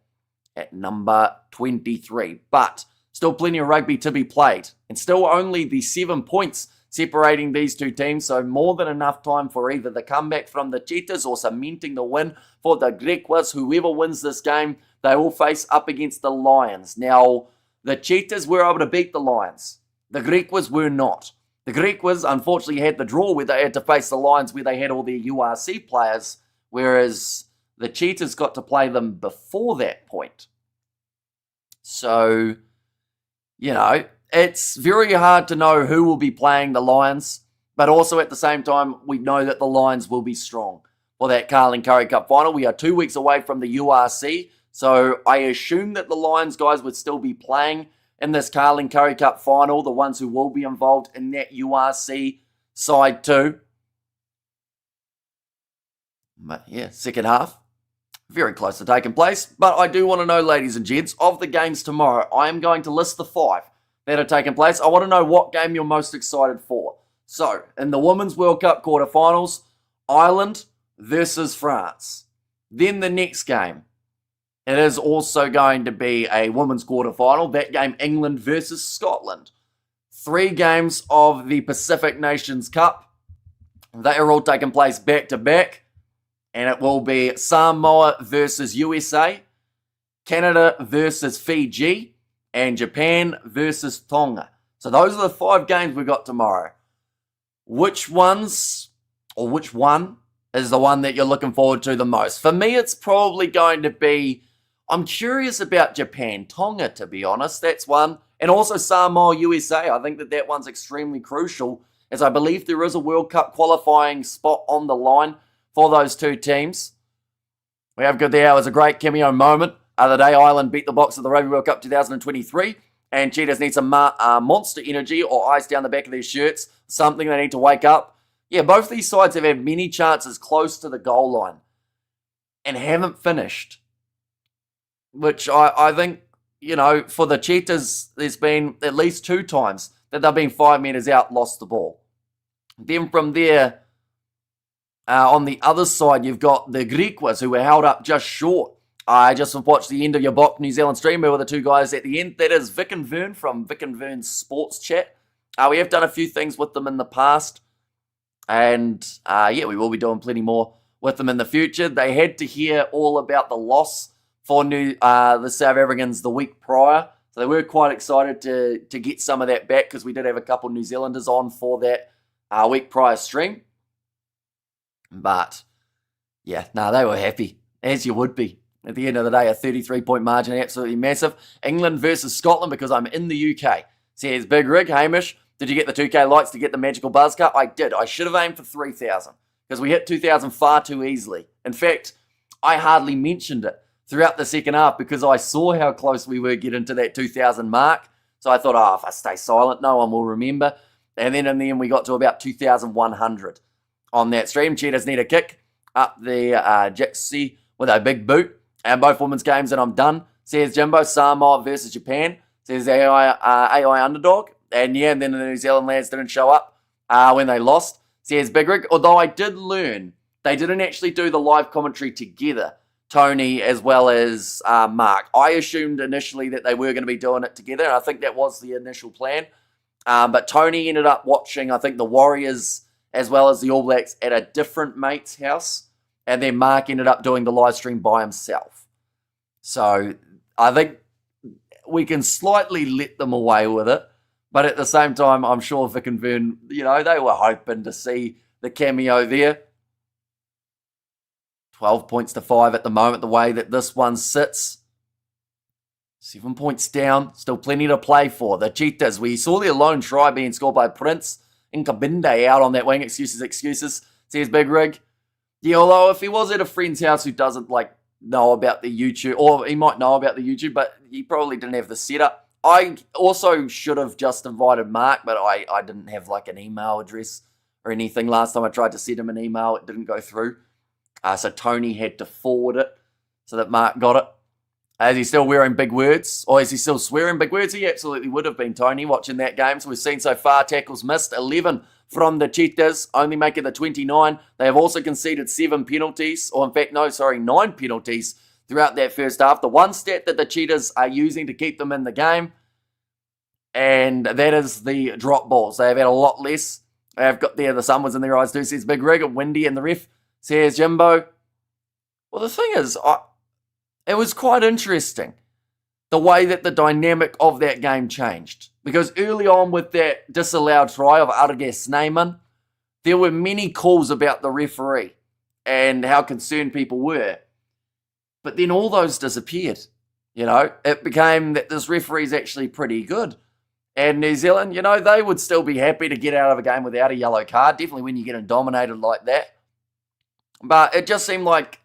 at number 23. But still plenty of rugby to be played. And still only the 7 points separating these two teams, so more than enough time for either the comeback from the Cheetahs or cementing the win for the Griquas. Whoever wins this game, they will face up against the Lions. Now, the Cheetahs were able to beat the Lions. The Griquas were not. The Griquas, unfortunately, had the draw where they had to face the Lions where they had all their URC players, whereas the Cheetahs got to play them before that point. So, you know, it's very hard to know who will be playing the Lions, but also at the same time, we know that the Lions will be strong for that Carling Currie Cup final. We are 2 weeks away from the URC, so I assume that the Lions guys would still be playing in this Carling Currie Cup final, the ones who will be involved in that URC side too. But yeah, second half, very close to taking place. But I do want to know, ladies and gents, of the games tomorrow, I am going to list the 5 that are taking place. I want to know what game you're most excited for. So, in the Women's World Cup quarterfinals, Ireland versus France. Then the next game, it is also going to be a women's quarterfinal. That game, England versus Scotland. 3 games of the Pacific Nations Cup. They are all taking place back-to-back. And it will be Samoa versus USA, Canada versus Fiji, and Japan versus Tonga. So those are the 5 games we got tomorrow. Which one is the one that you're looking forward to the most? For me, it's probably going to be, I'm curious about Japan, Tonga, to be honest. That's one. And also Samoa, USA. I think that one's extremely crucial, as I believe there is a World Cup qualifying spot on the line for those 2 teams. We have good there. It was a great cameo moment. The day Ireland beat the Box at the Rugby World Cup 2023. and Cheetahs need some monster energy or ice down the back of their shirts, something they need to wake up. Yeah, both these sides have had many chances close to the goal line and haven't finished, which I think, you know, for the Cheetahs, there's been at least 2 times that they've been 5 metres out, lost the ball. Then from there, on the other side, you've got the Griquas, who were held up just short. I just watched the end of your Bok New Zealand stream. Where were the 2 guys at the end? That is Vic and Vern from Vic and Vern's Sports Chat. We have done a few things with them in the past. And, yeah, we will be doing plenty more with them in the future. They had to hear all about the loss for the South Africans the week prior. So they were quite excited to get some of that back, because we did have a couple New Zealanders on for that week prior stream. But, yeah, no, they were happy, as you would be. At the end of the day, a 33-point margin, absolutely massive. England versus Scotland, because I'm in the UK. Says Big Rig, Hamish, did you get the 2K likes to get the magical buzz cut? I did. I should have aimed for 3,000, because we hit 2,000 far too easily. In fact, I hardly mentioned it throughout the second half, because I saw how close we were getting to that 2,000 mark. So I thought, if I stay silent, no one will remember. And then in the end, we got to about 2,100 on that stream. Cheetahs need a kick up the Jixi with a big boot. And both women's games, and I'm done. Says Jimbo, Samoa versus Japan. Says AI underdog. And yeah, and then the New Zealand lads didn't show up when they lost. Says Big Rig. Although I did learn, they didn't actually do the live commentary together, Tony as well as Mark. I assumed initially that they were going to be doing it together, and I think that was the initial plan. But Tony ended up watching, I think, the Warriors as well as the All Blacks at a different mate's house. And then Mark ended up doing the live stream by himself. So I think we can slightly let them away with it. But at the same time, I'm sure Vic and Vern, you know, they were hoping to see the cameo there. 12 points to 5 at the moment, the way that this one sits. 7 points down, still plenty to play for. The Cheetahs, we saw their lone try being scored by Prince Nkabinde out on that wing. Excuses, says Big Rig. Yeah, although if he was at a friend's house who doesn't, know about the YouTube, or he might know about the YouTube, but he probably didn't have the setup. I also should have just invited Mark, but I didn't have, an email address or anything. Last time I tried to send him an email, it didn't go through. So Tony had to forward it so that Mark got it. Is he still wearing big words? Or is he still swearing big words? He absolutely would have been, Tony, watching that game. So we've seen so far tackles missed, 11 from the Cheetahs, only making the 29. They have also conceded 7 penalties, or in fact, 9 penalties throughout that first half. The one stat that the Cheetahs are using to keep them in the game, and that is the drop balls. They have had a lot less. They have got there, the sun was in their eyes too, says Big Rig, windy, and the ref says Jimbo. Well, the thing is, it was quite interesting the way that the dynamic of that game changed. Because early on with that disallowed try of Arge Snyman, there were many calls about the referee and how concerned people were. But then all those disappeared. You know, it became that this referee is actually pretty good. And New Zealand, you know, they would still be happy to get out of a game without a yellow card, definitely when you're getting dominated like that. But it just seemed like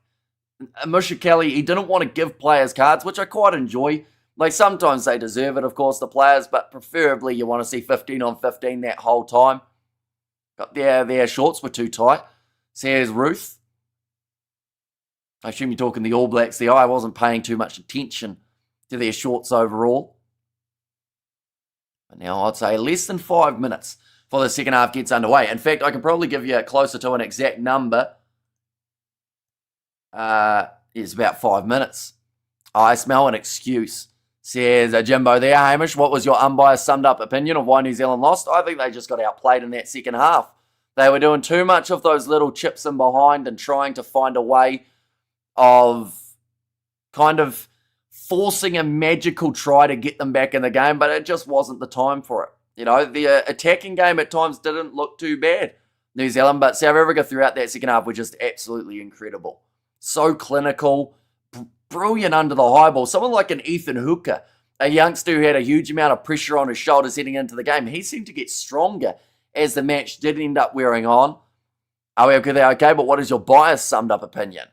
Musha Kelly, he didn't want to give players cards, which I quite enjoy. Sometimes they deserve it, of course, the players, but preferably you want to see 15 on 15 that whole time. Got their shorts were too tight. Says Ruth. I assume you're talking the All Blacks there. I wasn't paying too much attention to their shorts overall. But now I'd say less than 5 minutes before the second half gets underway. In fact, I can probably give you closer to an exact number. It's about 5 minutes. I smell an excuse. Says Jimbo there, Hamish, what was your unbiased summed up opinion of why New Zealand lost? I think they just got outplayed in that second half. They were doing too much of those little chips in behind and trying to find a way of kind of forcing a magical try to get them back in the game, but it just wasn't the time for it. You know, the attacking game at times didn't look too bad, New Zealand, but South Africa throughout that second half were just absolutely incredible. So clinical, brilliant under the high ball. Someone like an Ethan Hooker, a youngster who had a huge amount of pressure on his shoulders heading into the game, he seemed to get stronger as the match did end up wearing on. Are we okay? But what is your bias summed up opinion?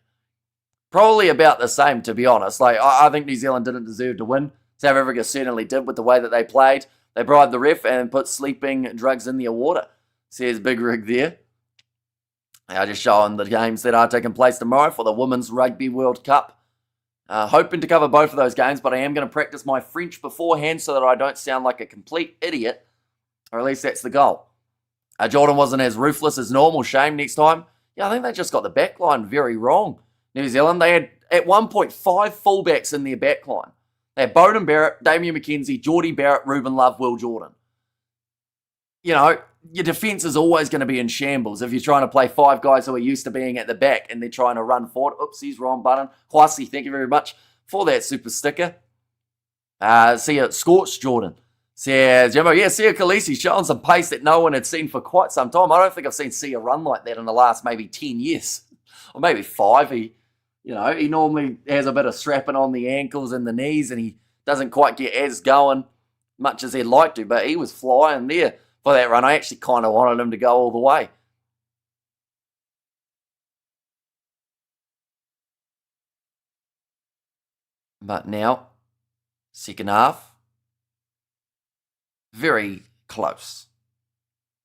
Probably about the same, to be honest. I think New Zealand didn't deserve to win. South Africa certainly did with the way that they played. They bribed the ref and put sleeping drugs in their water. Says Big Rig there. Just showing the games that are taking place tomorrow for the Women's Rugby World Cup. Hoping to cover both of those games, but I am going to practice my French beforehand so that I don't sound like a complete idiot. Or at least that's the goal. Jordan wasn't as ruthless as normal. Shame next time. Yeah, I think they just got the back line very wrong. New Zealand, they had at one point 5 fullbacks in their back line. They had Bowden Barrett, Damien McKenzie, Geordie Barrett, Ruben Love, Will Jordan. You know, your defence is always going to be in shambles if you're trying to play 5 guys who are used to being at the back and they're trying to run forward. Oopsies, wrong button. Kwasi, thank you very much for that super sticker. See ya, Scorched Jordan. Says Jimbo, yeah, Sia Khaleesi showing some pace that no one had seen for quite some time. I don't think I've seen Sia run like that in the last maybe 10 years. Or maybe 5. He normally has a bit of strapping on the ankles and the knees and he doesn't quite get as going much as he'd like to, but he was flying there for that run. I actually kind of wanted him to go all the way. But now, second half, very close.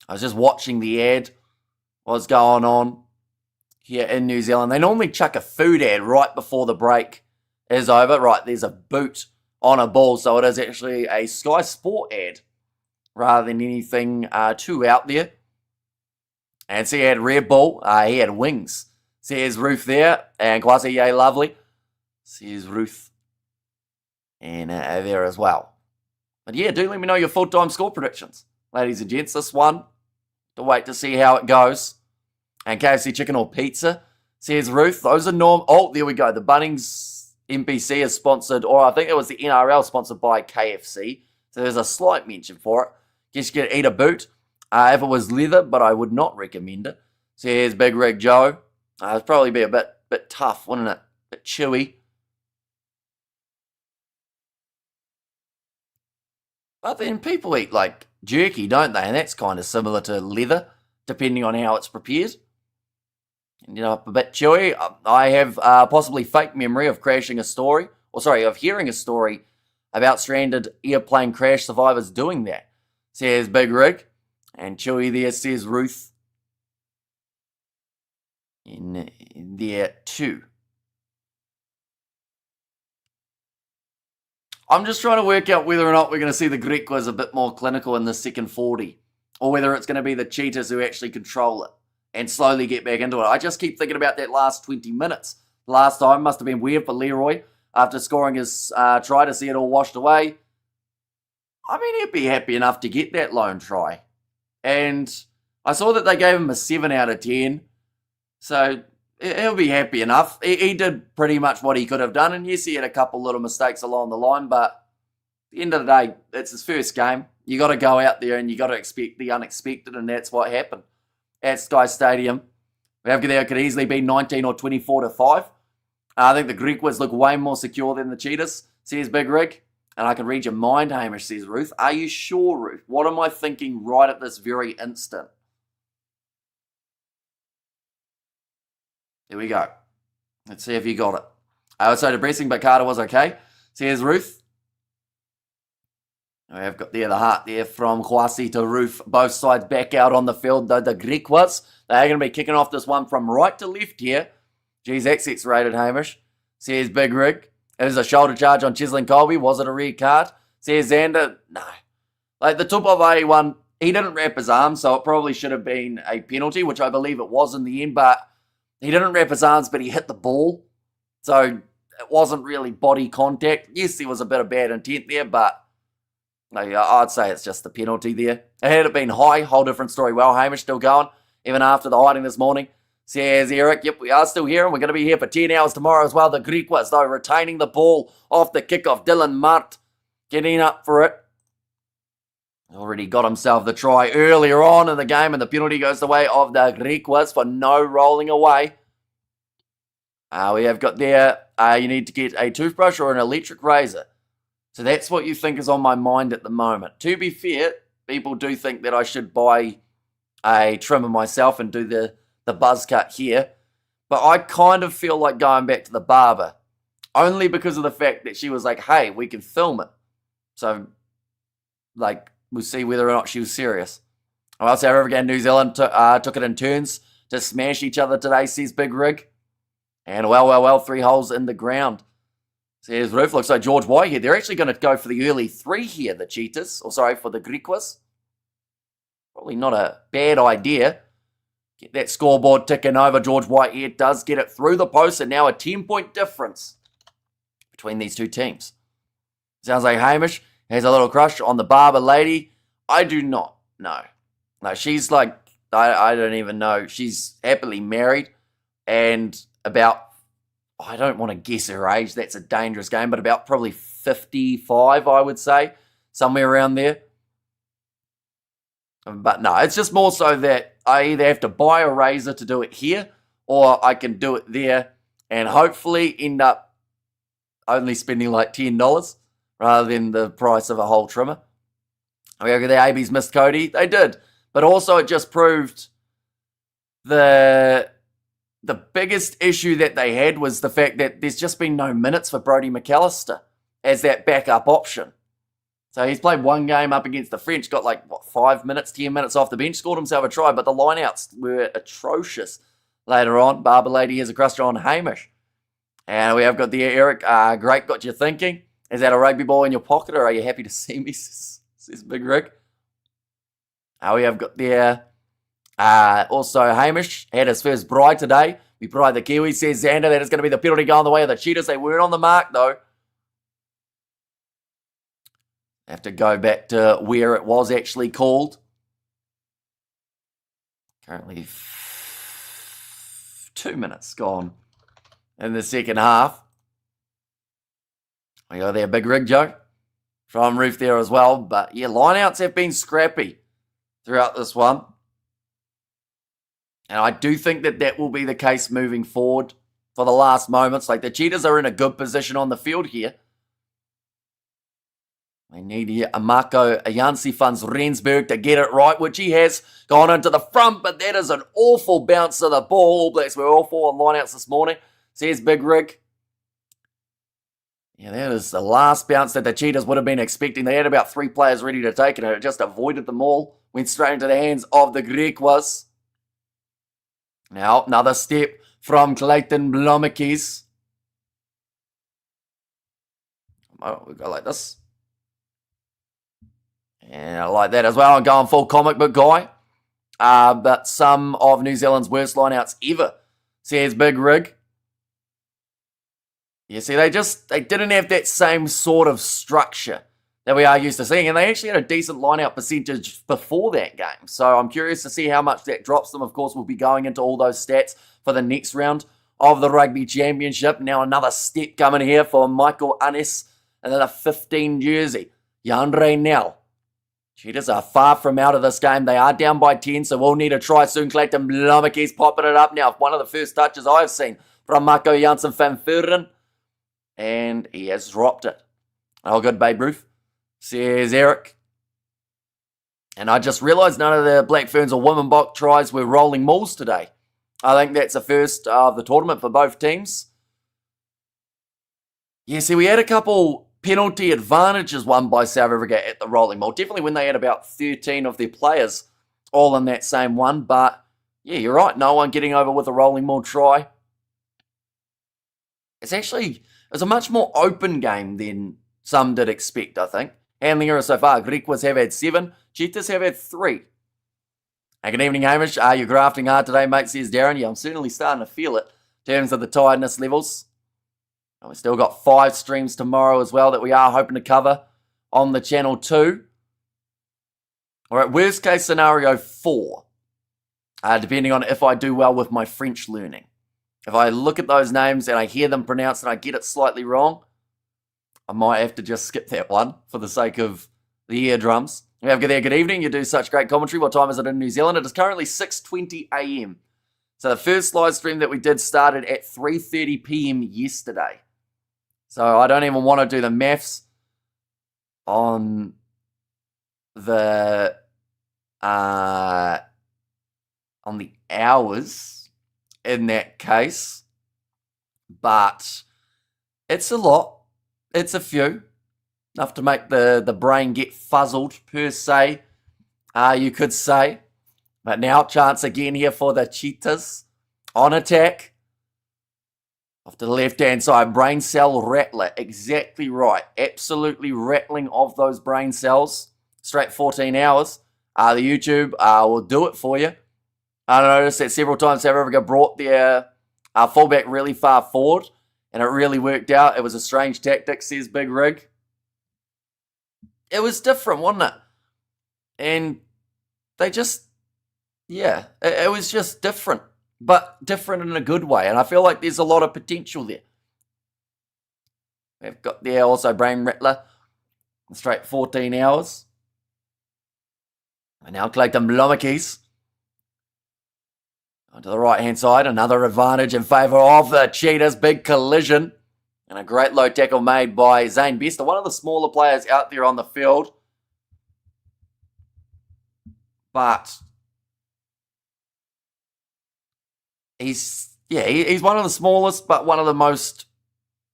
I was just watching the ad, what's going on here in New Zealand. They normally chuck a food ad right before the break is over. Right, there's a boot on a ball, so it is actually a Sky Sport ad rather than anything too out there. And see, he had Red Bull, he had wings. Says Ruth there, and Kwasi, yay, lovely. Says Ruth, and there as well. But yeah, do let me know your full-time score predictions, ladies and gents. This one, to wait to see how it goes. And KFC chicken or pizza, says Ruth. Those are oh, there we go. The Bunnings NPC is sponsored, or I think it was the NRL sponsored by KFC. So there's a slight mention for it. Guess you could eat a boot if it was leather, but I would not recommend it. Says Big Rig Joe. It'd probably be a bit tough, wouldn't it? A bit chewy. But then people eat like jerky, don't they? And that's kind of similar to leather, depending on how it's prepared. You know, a bit chewy. I have possibly fake memory of of hearing a story about stranded airplane crash survivors doing that. Says Big Rig. And chewy there, says Ruth. In there too. I'm just trying to work out whether or not we're going to see the Griquas a bit more clinical in the second 40. Or whether it's going to be the Cheetahs who actually control it and slowly get back into it. I just keep thinking about that last 20 minutes. Last time must have been weird for Leroy after scoring his try to see it all washed away. I mean, he'd be happy enough to get that lone try. And I saw that they gave him a 7 out of 10. So he'll be happy enough. He did pretty much what he could have done. And yes, he had a couple little mistakes along the line. But at the end of the day, it's his first game. You got to go out there and you got to expect the unexpected. And that's what happened at Sky Stadium. There could easily be 19 or 24-5. I think the Griquas look way more secure than the Cheetahs, says Big Rig. And I can read your mind, Hamish, says Ruth. Are you sure, Ruth? What am I thinking right at this very instant? There we go. Let's see if you got it. I was so depressing, but Carter was okay. Says Ruth. We have got there the heart there from Kwasi to Ruth. Both sides back out on the field. The Griquas, they're going to be kicking off this one from right to left here. Geez, that's X-rated, Hamish. Says Big Rig. It was a shoulder charge on Cheslin Colby. Was it a red card? Says Xander. No. Like the Tupave one, he didn't wrap his arm, so it probably should have been a penalty, which I believe it was in the end, but he didn't wrap his arms, but he hit the ball. So it wasn't really body contact. Yes, there was a bit of bad intent there, but I'd say it's just the penalty there. Had it been high, whole different story. Well, Hamish still going, even after the hiding this morning. Says Eric, yep, we are still here, and we're going to be here for 10 hours tomorrow as well. The Griquas, though, retaining the ball off the kickoff. Dylan Mart getting up for it. Already got himself the try earlier on in the game, and the penalty goes the way of the Griquas for no rolling away. We have got there, you need to get a toothbrush or an electric razor. So that's what you think is on my mind at the moment. To be fair, people do think that I should buy a trimmer myself and do the buzz cut here. But I kind of feel like going back to the barber. Only because of the fact that she was like, hey, we can film it. So, like, we'll see whether or not she was serious. Well, South Africa and New Zealand took it in turns to smash each other today, says Big Rig. And well, 3 holes in the ground. Says Roof. Looks like George White here. They're actually going to go for the early 3 here, the Cheetahs. Or sorry, for the Griquas. Probably not a bad idea. Get that scoreboard ticking over. George White here does get it through the post, and now a 10-point difference between these two teams. Sounds like Hamish has a little crush on the Barber lady. I do not know. No, she's like, I don't even know. She's happily married and about, I don't want to guess her age. That's a dangerous game, but about probably 55, I would say. Somewhere around there. But no, it's just more so that I either have to buy a razor to do it here, or I can do it there and hopefully end up only spending like $10 rather than the price of a whole trimmer. Okay, the ABs missed Cody. They did. But also it just proved the biggest issue that they had was the fact that there's just been no minutes for Brodie McAllister as that backup option. So he's played one game up against the French, got like, 5 minutes, 10 minutes off the bench, scored himself a try, but the lineouts were atrocious later on. Barber Lady has a crush on Hamish. And we have got there, Eric, great, got you thinking. Is that a rugby ball in your pocket, or are you happy to see me, says Big Rick. We have got there, also Hamish had his first bride today. We bride the Kiwi, says Xander, that is going to be the penalty going the way of the Cheetahs. They weren't on the mark, though. Have to go back to where it was actually called. Currently 2 minutes gone in the second half. We got there, Big Rig Joe from Roof there as well. But yeah, lineouts have been scrappy throughout this one. And I do think that that will be the case moving forward for the last moments. Like, the Cheetahs are in a good position on the field here. They need here a Marco Ayansi Funds Rensburg to get it right, which he has gone into the front, but that is an awful bounce of the ball. All Blacks were awful on lineouts this morning, says Big Rig. Yeah, that is the last bounce that the Cheetahs would have been expecting. They had about 3 players ready to take it, and it just avoided them all. Went straight into the hands of the Griquas. Now, another step from Clayton Blomekes. Oh, we go like this. And I like that as well. I'm going full comic book guy. But some of New Zealand's worst lineouts ever, says Big Rig. You see, they didn't have that same sort of structure that we are used to seeing. And they actually had a decent lineout percentage before that game. So I'm curious to see how much that drops them. Of course, we'll be going into all those stats for the next round of the Rugby Championship. Now another step coming here for Michael Annis. Another 15 jersey. Yandre Nell. Cheetahs are far from out of this game. They are down by 10, so we'll need a try soon. Clayton Blomekes popping it up now. One of the first touches I've seen from Marco Janssen van Vuren. And he has dropped it. Oh, good, Babe Ruth, says Eric. And I just realised none of the Black Ferns or Womenbok tries were rolling mauls today. I think that's the first of the tournament for both teams. Yeah, see, we had a couple penalty advantages won by South Africa at the rolling maul. Definitely when they had about 13 of their players all in that same one. But, yeah, you're right. No one getting over with a rolling maul try. It's a much more open game than some did expect, I think. Handling errors so far. Griquas have had 7. Cheetahs have had 3. Hey, good evening, Hamish. Are you grafting hard today, mate, says Darren. Yeah, I'm certainly starting to feel it in terms of the tiredness levels. And we've still got 5 streams tomorrow as well that we are hoping to cover on the channel too. All right, worst case scenario 4. Depending on if I do well with my French learning. If I look at those names and I hear them pronounced and I get it slightly wrong, I might have to just skip that one for the sake of the eardrums. We have there, good evening. You do such great commentary. What time is it in New Zealand? It is currently 6:20 a.m. So the first live stream that we did started at 3:30 p.m. yesterday. So I don't even want to do the maths on the hours in that case, but it's a lot. It's a few. Enough to make the brain get fuzzled, per se, you could say. But now, chance again here for the Cheetahs. On attack. Off to the left-hand side, brain cell rattler. Exactly right. Absolutely rattling of those brain cells. Straight 14 hours. The YouTube will do it for you. I noticed that several times South Africa brought their fullback really far forward, and it really worked out. It was a strange tactic, says Big Rig. It was different, wasn't it? And they just, yeah, it was just different, but different in a good way. And I feel like there's a lot of potential there. We've got there also brain rattler, straight 14 hours. And now Clayton Blomekis. Onto the right-hand side, another advantage in favour of the Cheetahs. Big collision. And a great low tackle made by Zane Bester, one of the smaller players out there on the field. But he's one of the smallest, but one of the most,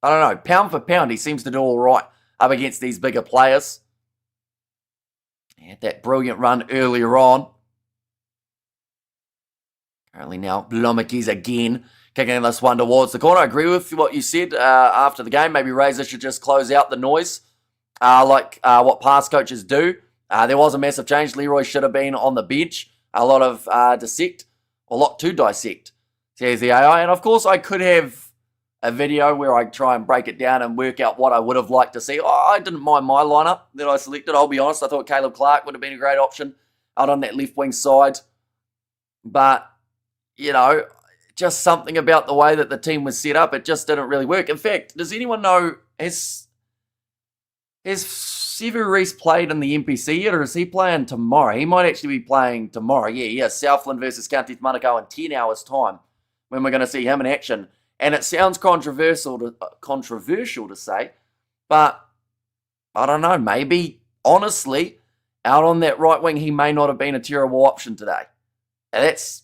I don't know, pound for pound, he seems to do all right up against these bigger players. He had that brilliant run earlier on. Currently now, Blomekis again, kicking this one towards the corner. I agree with what you said after the game. Maybe Razor should just close out the noise, like what past coaches do. There was a massive change. Leroy should have been on the bench. A lot of a lot to dissect. So here's the AI. And of course, I could have a video where I try and break it down and work out what I would have liked to see. I didn't mind my lineup that I selected. I'll be honest. I thought Caleb Clark would have been a great option out on that left wing side. But you know, just something about the way that the team was set up, it just didn't really work. In fact, does anyone know, has Sevu Reece played in the NPC yet, or is he playing tomorrow? He might actually be playing tomorrow. Yeah, Southland versus County Manukau in 10 hours' time, when we're going to see him in action. And it sounds controversial to say, but I don't know, maybe, honestly, out on that right wing, he may not have been a terrible option today. And that's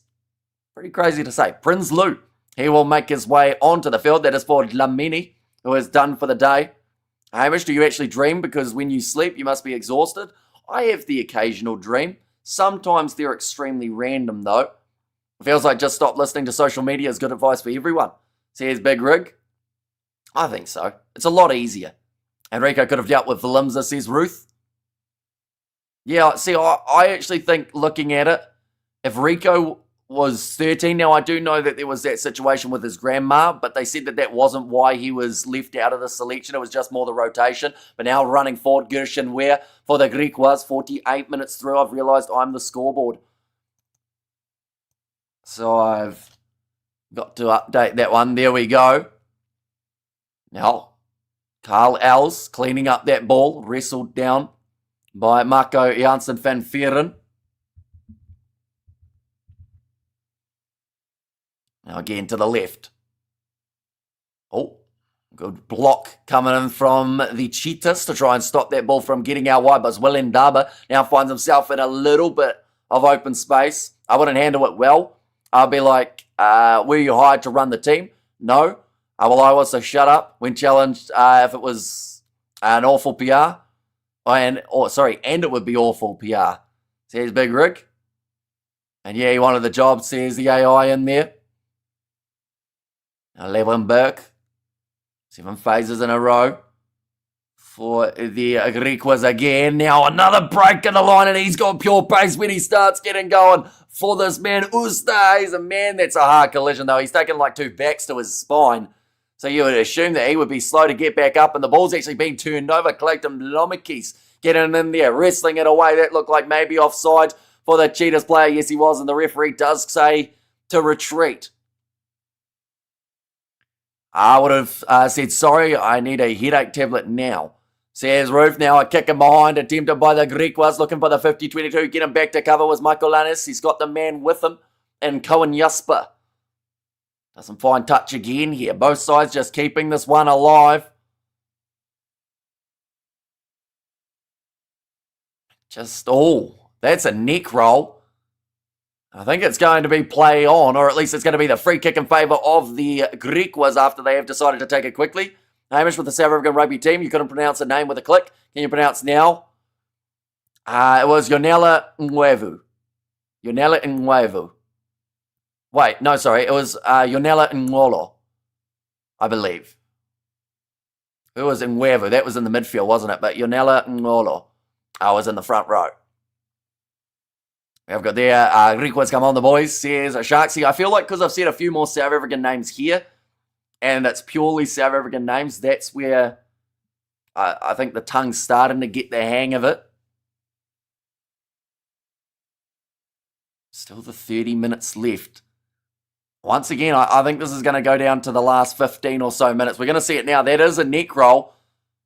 pretty crazy to say. Prince Lou, he will make his way onto the field. That is for Lamini, who is done for the day. Hamish, do you actually dream? Because when you sleep, you must be exhausted. I have the occasional dream. Sometimes they're extremely random, though. It feels like just stop listening to social media is good advice for everyone. See, here's Big Rig. I think so. It's a lot easier. Enrico could have dealt with Limza, says Ruth. Yeah, see, I actually think, looking at it, if Rico was 13. Now, I do know that there was that situation with his grandma, but they said that that wasn't why he was left out of the selection. It was just more the rotation. But now running forward, Gershon Ware for the Griquas, 48 minutes through. I've realised I'm the scoreboard. So I've got to update that one. There we go. Now, Carl Els cleaning up that ball, wrestled down by Marco Janssen van Veeren. Now again to the left. Oh, good block coming in from the Cheetahs to try and stop that ball from getting out wide. But Willem Daba now finds himself in a little bit of open space. I wouldn't handle it well. I'll be like, were you hired to run the team? No. Well, I was to shut up when challenged if it was an awful PR. And it would be awful PR. Says Big Rig. And yeah, he wanted the job, says the AI in there. Levin Burke, 7 phases in a row for the Griquas again. Now another break in the line, and he's got pure pace when he starts getting going for this man. Usta, he's a man. That's a hard collision, though. He's taken like 2 backs to his spine. So you would assume that he would be slow to get back up, and the ball's actually being turned over. Clayton Blomekis getting in there, wrestling it away. That looked like maybe offside for the Cheetahs player. Yes, he was, and the referee does say to retreat. I would have said, sorry, I need a headache tablet now. Says Roof. Now a kick in behind, attempted by the Griquas, looking for the 50-22. Get him back to cover was Michael Lannis. He's got the man with him, and Cohen Jasper. Doesn't find touch again here. Both sides just keeping this one alive. That's a neck roll. I think it's going to be play on, or at least it's going to be the free kick in favour of the Griquas after they have decided to take it quickly. Hamish with the South African rugby team. You couldn't pronounce a name with a click. Can you pronounce now? It was Yonela Nwevu. Yonela Nwevu. Wait, no, sorry. It was Yonela Nwolo, I believe. Who was Nwevu? That was in the midfield, wasn't it? But Yonela Nwolo was in the front row. We've got there, GRIQUAS, come on the boys, says Sharksy. I feel like because I've said a few more South African names here, and it's purely South African names, that's where I think the tongue's starting to get the hang of it. Still the 30 minutes left. Once again, I think this is going to go down to the last 15 or so minutes. We're going to see it now. That is a neck roll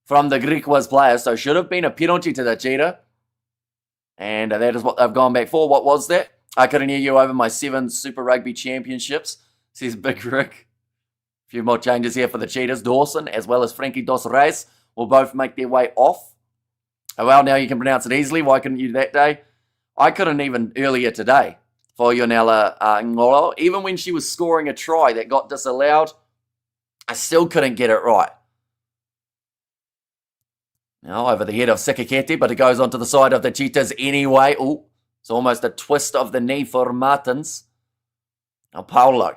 from the GRIQUAS player, so should have been a penalty to the Cheetah. And that is what they've gone back for. What was that? I couldn't hear you over my 7 Super Rugby Championships, says Big Rick. A few more changes here for the Cheetahs. Dawson, as well as Frankie Dos Reis, will both make their way off. Oh, well, now you can pronounce it easily. Why couldn't you that day? I couldn't even earlier today for Yonela Ngolo. Even when she was scoring a try that got disallowed, I still couldn't get it right. Now over the head of Sikakete, but it goes onto the side of the Cheetahs anyway. Oh, it's almost a twist of the knee for Martins. Now Paulo.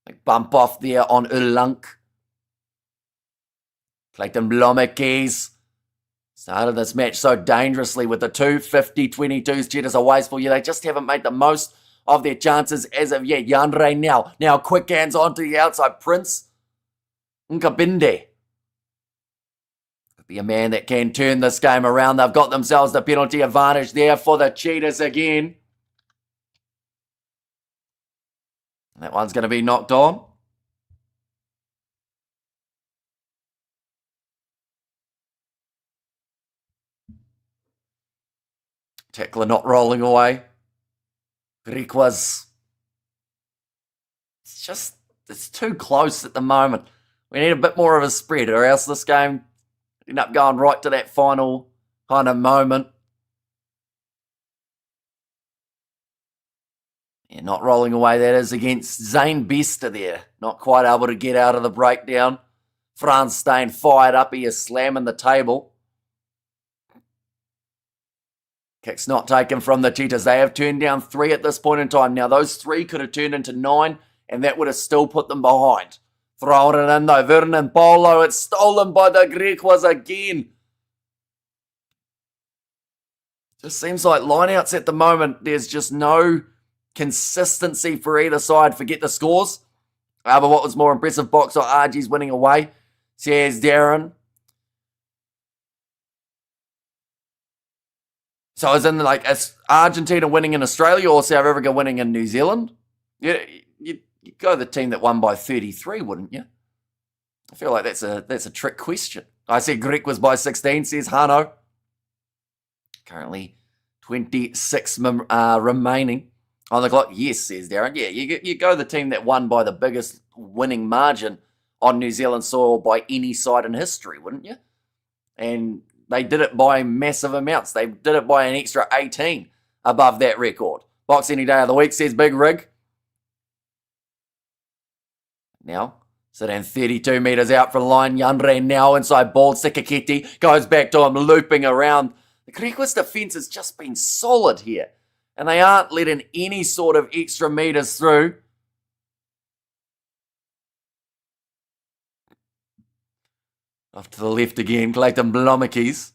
Big bump off there on Ulunk. Clayton Blomekes started this match so dangerously with the 250-22s. Cheetahs are wasteful. Yeah, they just haven't made the most of their chances as of yet. Yanre now quick hands onto the outside. Prince Nkabinde. Be a man that can turn this game around. They've got themselves the penalty advantage there for the Cheetahs again. That one's going to be knocked on. Tackler not rolling away. GRIQUAS. It's too close at the moment. We need a bit more of a spread, or else this game end up going right to that final kind of moment. Yeah, not rolling away, that is, against Zane Bester there. Not quite able to get out of the breakdown. Frans Steyn fired up. He is slamming the table. Kick's not taken from the Cheetahs. They have turned down 3 at this point in time. Now, those 3 could have turned into 9, and that would have still put them behind. Throwing it in though, Vernon Polo. It's stolen by the GRIQUAS again. Just seems like lineouts at the moment, there's just no consistency for either side. Forget the scores. But what was more impressive, Box or RG's winning away, says Darren. So is in like, is Argentina winning in Australia or South Africa winning in New Zealand? Yeah. You'd go the team that won by 33, wouldn't you? I feel like that's a trick question. I said GRIQUAS by 16, says Hano. Currently 26 remaining on the clock. Yes, says Darren. Yeah, you go the team that won by the biggest winning margin on New Zealand soil by any side in history, wouldn't you? And they did it by massive amounts. They did it by an extra 18 above that record. Box any day of the week, says Big Rig. Now, sitting 32 metres out from the line. Yanre now inside ball. Sikakete goes back to him, looping around. The GRIQUAS defence has just been solid here. And they aren't letting any sort of extra metres through. Off to the left again. Clayton Blomekes.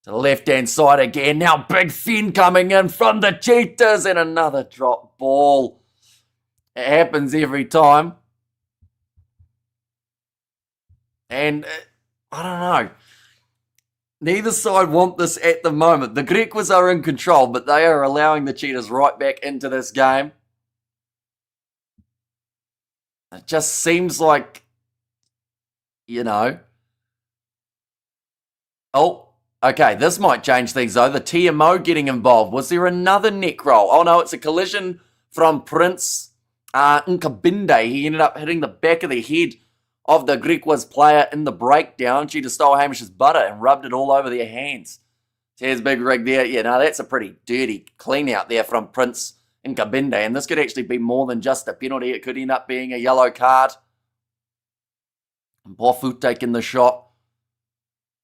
To the left-hand side again. Now Big Finn coming in from the Cheetahs. And another drop ball. It happens every time. And I don't know. Neither side want this at the moment. The GRIQUAS are in control, but they are allowing the Cheetahs right back into this game. It just seems like, you know. Oh, okay. This might change things though. The TMO getting involved. Was there another neck roll? Oh no, it's a collision from Prince Nkabinde. He ended up hitting the back of the head of the GRIQUAS player in the breakdown. Cheetah stole Hamish's butter and rubbed it all over their hands. Here's Big Rig there. Yeah, no, that's a pretty dirty clean out there from Prince Nkabinde. And this could actually be more than just a penalty. It could end up being a yellow card. Mpofu taking the shot.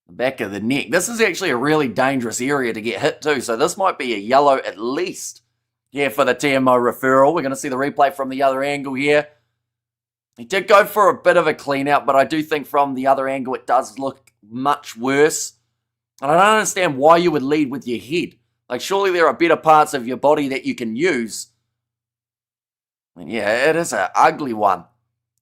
The back of the neck. This is actually a really dangerous area to get hit to, so this might be a yellow at least. Yeah, for the TMO referral. We're going to see the replay from the other angle here. He did go for a bit of a clean out, but I do think from the other angle it does look much worse. And I don't understand why you would lead with your head. Like, surely there are better parts of your body that you can use. And yeah, it is an ugly one.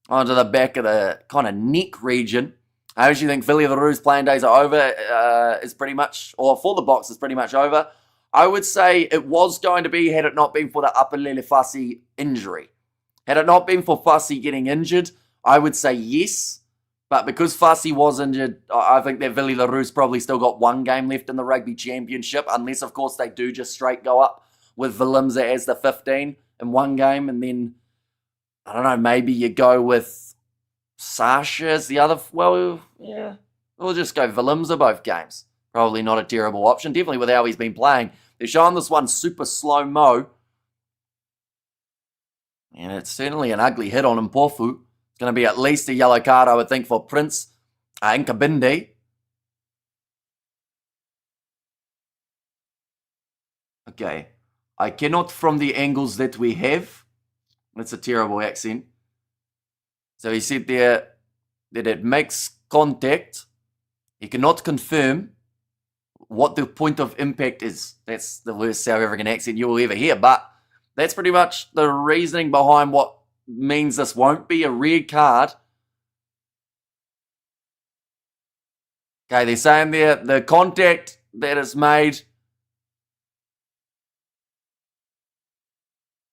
Onto the back of the kind of neck region. I actually think Villiers the Roos playing days are over, is pretty much, or for the Boks is pretty much over. I would say it was going to be had it not been for the upper Lele Fussy injury. Had it not been for Fussy getting injured, I would say yes. But because Fussy was injured, I think that Villiers the Roos probably still got one game left in the Rugby Championship, unless, of course, they do just straight go up with Willemse as the 15 in one game, and then, I don't know, maybe you go with Sasha as the other, well, yeah, we'll just go Willemse both games. Probably not a terrible option, definitely with how he's been playing. They're showing this one super slow-mo, and it's certainly an ugly hit on Mpofu. It's going to be at least a yellow card, I would think, for Prince Nkabinde. Okay, I cannot from the angles that we have. That's a terrible accent. So he said there that it makes contact. He cannot confirm what the point of impact is. That's the worst South African accent you will ever hear. But that's pretty much the reasoning behind what means this won't be a red card. Okay, they're saying there the contact that is made,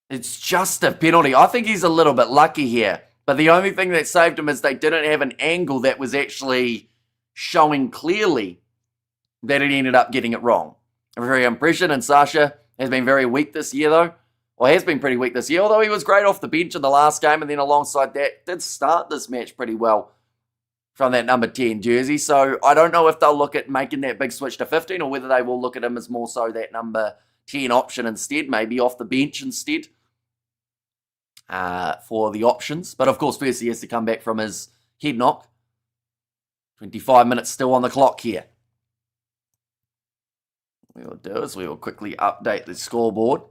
it's just a penalty. I think he's a little bit lucky here. But the only thing that saved him is they didn't have an angle that was actually showing clearly that it ended up getting it wrong. A very impression, and Sasha has been very weak this year, though. Well, has been pretty weak this year, although he was great off the bench in the last game, and then alongside that, did start this match pretty well from that number 10 jersey. So I don't know if they'll look at making that big switch to 15, or whether they will look at him as more so that number 10 option instead, maybe off the bench instead. For the options. But of course, first he has to come back from his head knock. 25 minutes still on the clock here. What we'll do is we will quickly update the scoreboard.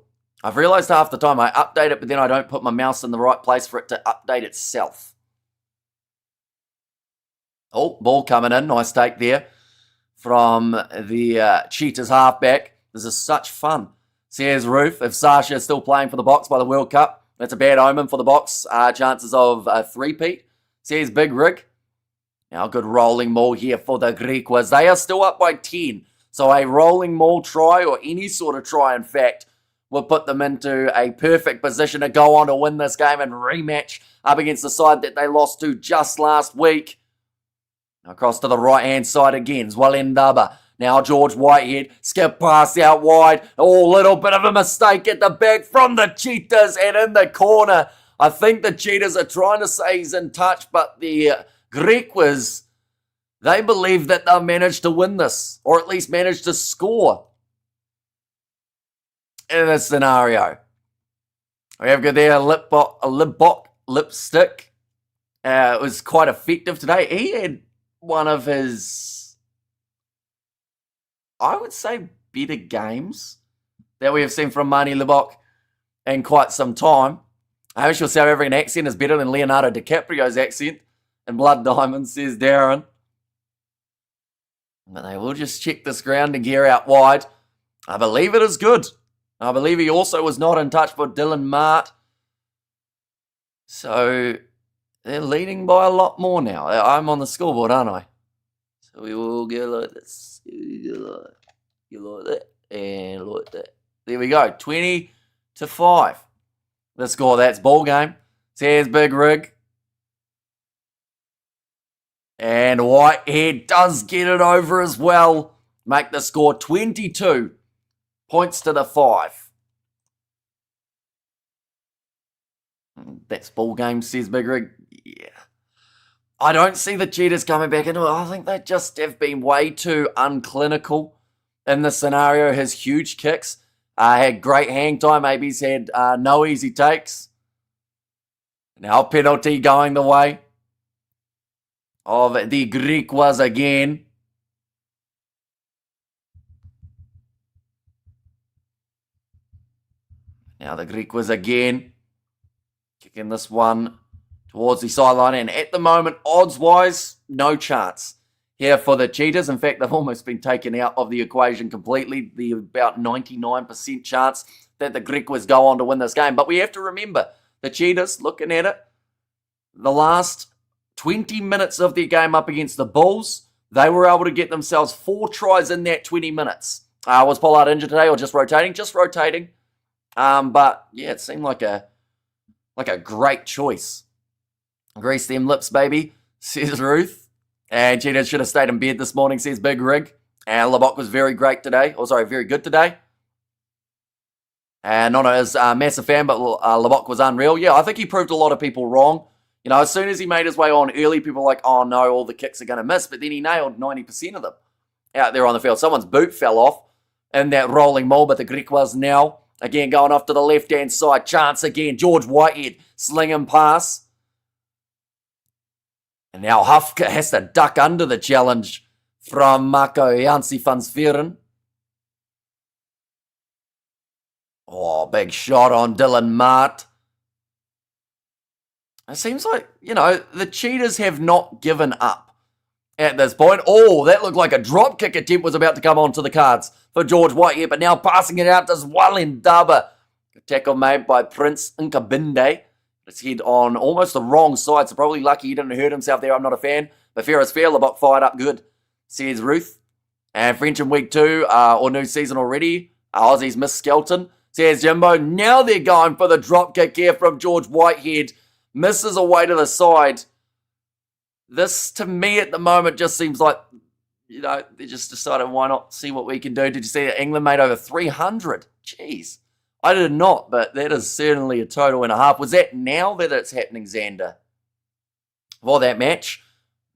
I've realized half the time I update it, but then I don't put my mouse in the right place for it to update itself. Oh, ball coming in. Nice take there from the Cheetahs halfback. This is such fun. Says Roof, if Sasha is still playing for the Boks by the World Cup, that's a bad omen for the Boks. Chances of a three-peat. Says Big Rig. Now, good rolling maul here for the Griquas. They are still up by 10. So a rolling maul try, or any sort of try, in fact, will put them into a perfect position to go on to win this game and rematch up against the side that they lost to just last week. Across to the right-hand side again. Zwalendaba. Now George Whitehead, skip pass out wide. Oh, little bit of a mistake at the back from the Cheetahs, and in the corner. I think the Cheetahs are trying to say he's in touch, but the Griquas, they believe that they'll manage to win this, or at least manage to score in this scenario. We have got there a lipstick. It was quite effective today. He had one of his, I would say, better games that we have seen from Mani Libok in quite some time. I wish your South African accent is better than Leonardo DiCaprio's accent in Blood Diamonds, says Darren. But they will just check this ground and gear out wide. I believe it is good. I believe he also was not in touch for Dylan Mart. So they're leading by a lot more now. I'm on the scoreboard, aren't I? So we will go like this. You like that. And like that. There we go. 20-5. The score. That's ball game. Says Big Rig. And Whitehead does get it over as well. Make the score 22 points to the 5. That's ball game, says Big Rig. Yeah. I don't see the Cheetahs coming back into it. I think they just have been way too unclinical in the scenario. His huge kicks. Had great hang time. Maybe he's had no easy takes. Now penalty going the way of the Griquas again. Now the Griquas again. Kicking this one towards the sideline. And at the moment, odds-wise, no chance here for the Cheetahs. In fact, they've almost been taken out of the equation completely. The about 99% chance that the Griquas go on to win this game. But we have to remember, the Cheetahs, looking at it, the last 20 minutes of their game up against the Bulls, they were able to get themselves 4 tries in that 20 minutes. Was Pollard injured today or just rotating? Just rotating. But yeah, it seemed like a great choice. Grease them lips, baby, says Ruth. And Cheetahs should have stayed in bed this morning, says Big Rig. And Labok was very good today. And not as a massive fan, but Labok was unreal. Yeah, I think he proved a lot of people wrong. You know, as soon as he made his way on early, people were like, oh no, all the kicks are going to miss. But then he nailed 90% of them out there on the field. Someone's boot fell off in that rolling maul, but the Griquas now, again, going off to the left-hand side. Chance again. George Whitehead slinging pass. And now Huff has to duck under the challenge from Marco Jansi van Sferen. Oh, big shot on Dylan Mart. It seems like, you know, the Cheetahs have not given up at this point. Oh, that looked like a drop kick attempt was about to come onto the cards for George Whitehead, but now passing it out to Zwalendaba. A tackle made by Prince Nkabinde. His head on almost the wrong side, so probably lucky he didn't hurt himself there. I'm not a fan. But fair is fair. Labok fired up good, says Ruth. And French in week 2, or new season already. Aussies miss Skelton, says Jimbo. Now they're going for the drop kick here from George Whitehead. Misses away to the side. This, to me, at the moment, just seems like, you know, they just decided, why not see what we can do? Did you see that England made over 300? Jeez. I did not, but that is certainly a total and a half. Was that now that it's happening, Xander? For that match.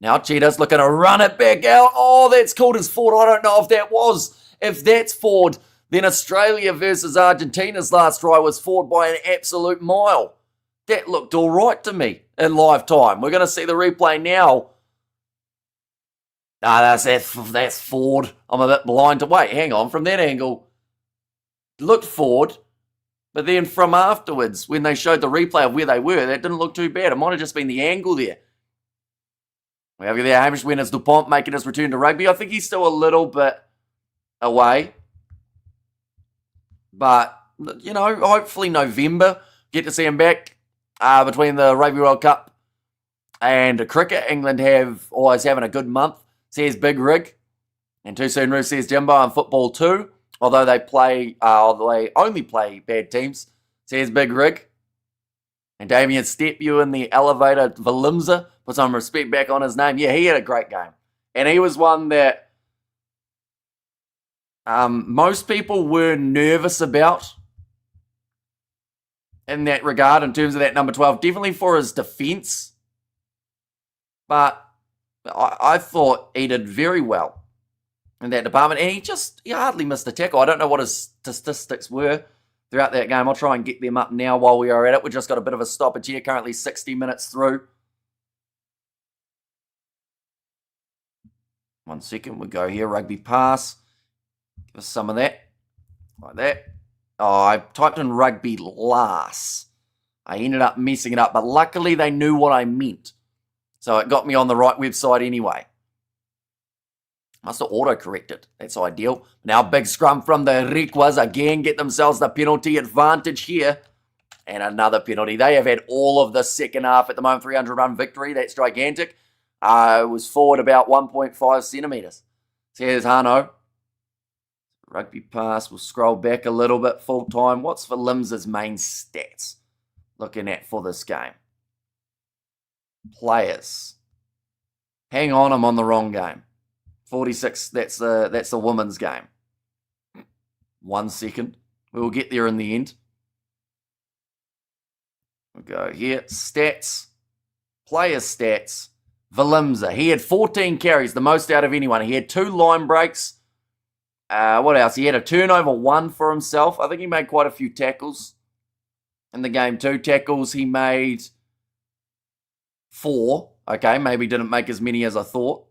Now Cheetahs looking to run it back out. Oh, that's called as forward. I don't know if that was. If that's forward, then Australia versus Argentina's last try was forward by an absolute mile. That looked all right to me in live time. We're going to see the replay now. That's forward. I'm a bit blind to wait. Hang on, from that angle, looked forward. But then from afterwards, when they showed the replay of where they were, that didn't look too bad. It might have just been the angle there. We have there Hamish Winners DuPont making his return to rugby. I think he's still a little bit away. But, you know, hopefully November, get to see him back between the Rugby World Cup and cricket. England always having a good month, says Big Rig. And too soon, Ruth, says Jimbo, and football too. Although they only play bad teams, says Big Rig. And Damien Step, you in the elevator, Valimza, put some respect back on his name. Yeah, he had a great game. And he was one that most people were nervous about in that regard, in terms of that number 12. Definitely for his defence. But I thought he did very well in that department, and he hardly missed a tackle. I don't know what his statistics were throughout that game. I'll try and get them up now while we are at it. We've just got a bit of a stoppage here, currently 60 minutes through. 1 second, we go here, rugby pass. Give us some of that, like that. Oh, I typed in rugby last. I ended up messing it up, but luckily they knew what I meant. So it got me on the right website anyway. Must have auto-corrected. That's ideal. Now big scrum from the Griquas. Again, get themselves the penalty advantage here. And another penalty. They have had all of the second half at the moment. 300-run victory. That's gigantic. It was forward about 1.5 centimetres. So here's Hano. Rugby pass. We'll scroll back a little bit full time. What's for Lims's main stats looking at for this game? Players. Hang on, I'm on the wrong game. 46, that's the women's game. 1 second. We will get there in the end. We'll go here. Stats. Player stats. Valimza. He had 14 carries, the most out of anyone. He had 2 line breaks. What else? He had a turnover 1 for himself. I think he made quite a few tackles in the game. 2 tackles. He made 4. Okay, maybe didn't make as many as I thought.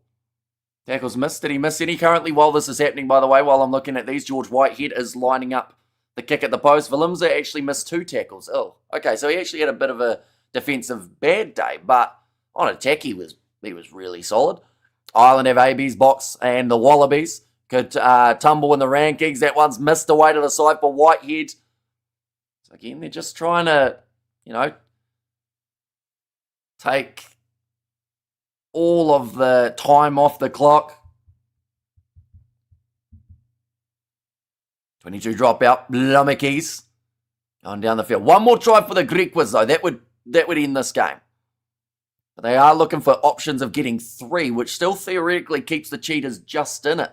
Tackles missed. Did he miss any? Currently, while this is happening, by the way, while I'm looking at these, George Whitehead is lining up the kick at the post. Valimza actually missed 2 tackles. Oh, okay, so he actually had a bit of a defensive bad day, but on attack he was really solid. Ireland have AB's box, and the Wallabies could tumble in the rankings. That one's missed away to the side for Whitehead. So again, they're just trying to, take all of the time off the clock. 22 dropout, Lumickies going down the field. One more try for the Griquas, though. That would end this game. But they are looking for options of getting 3, which still theoretically keeps the Cheetahs just in it.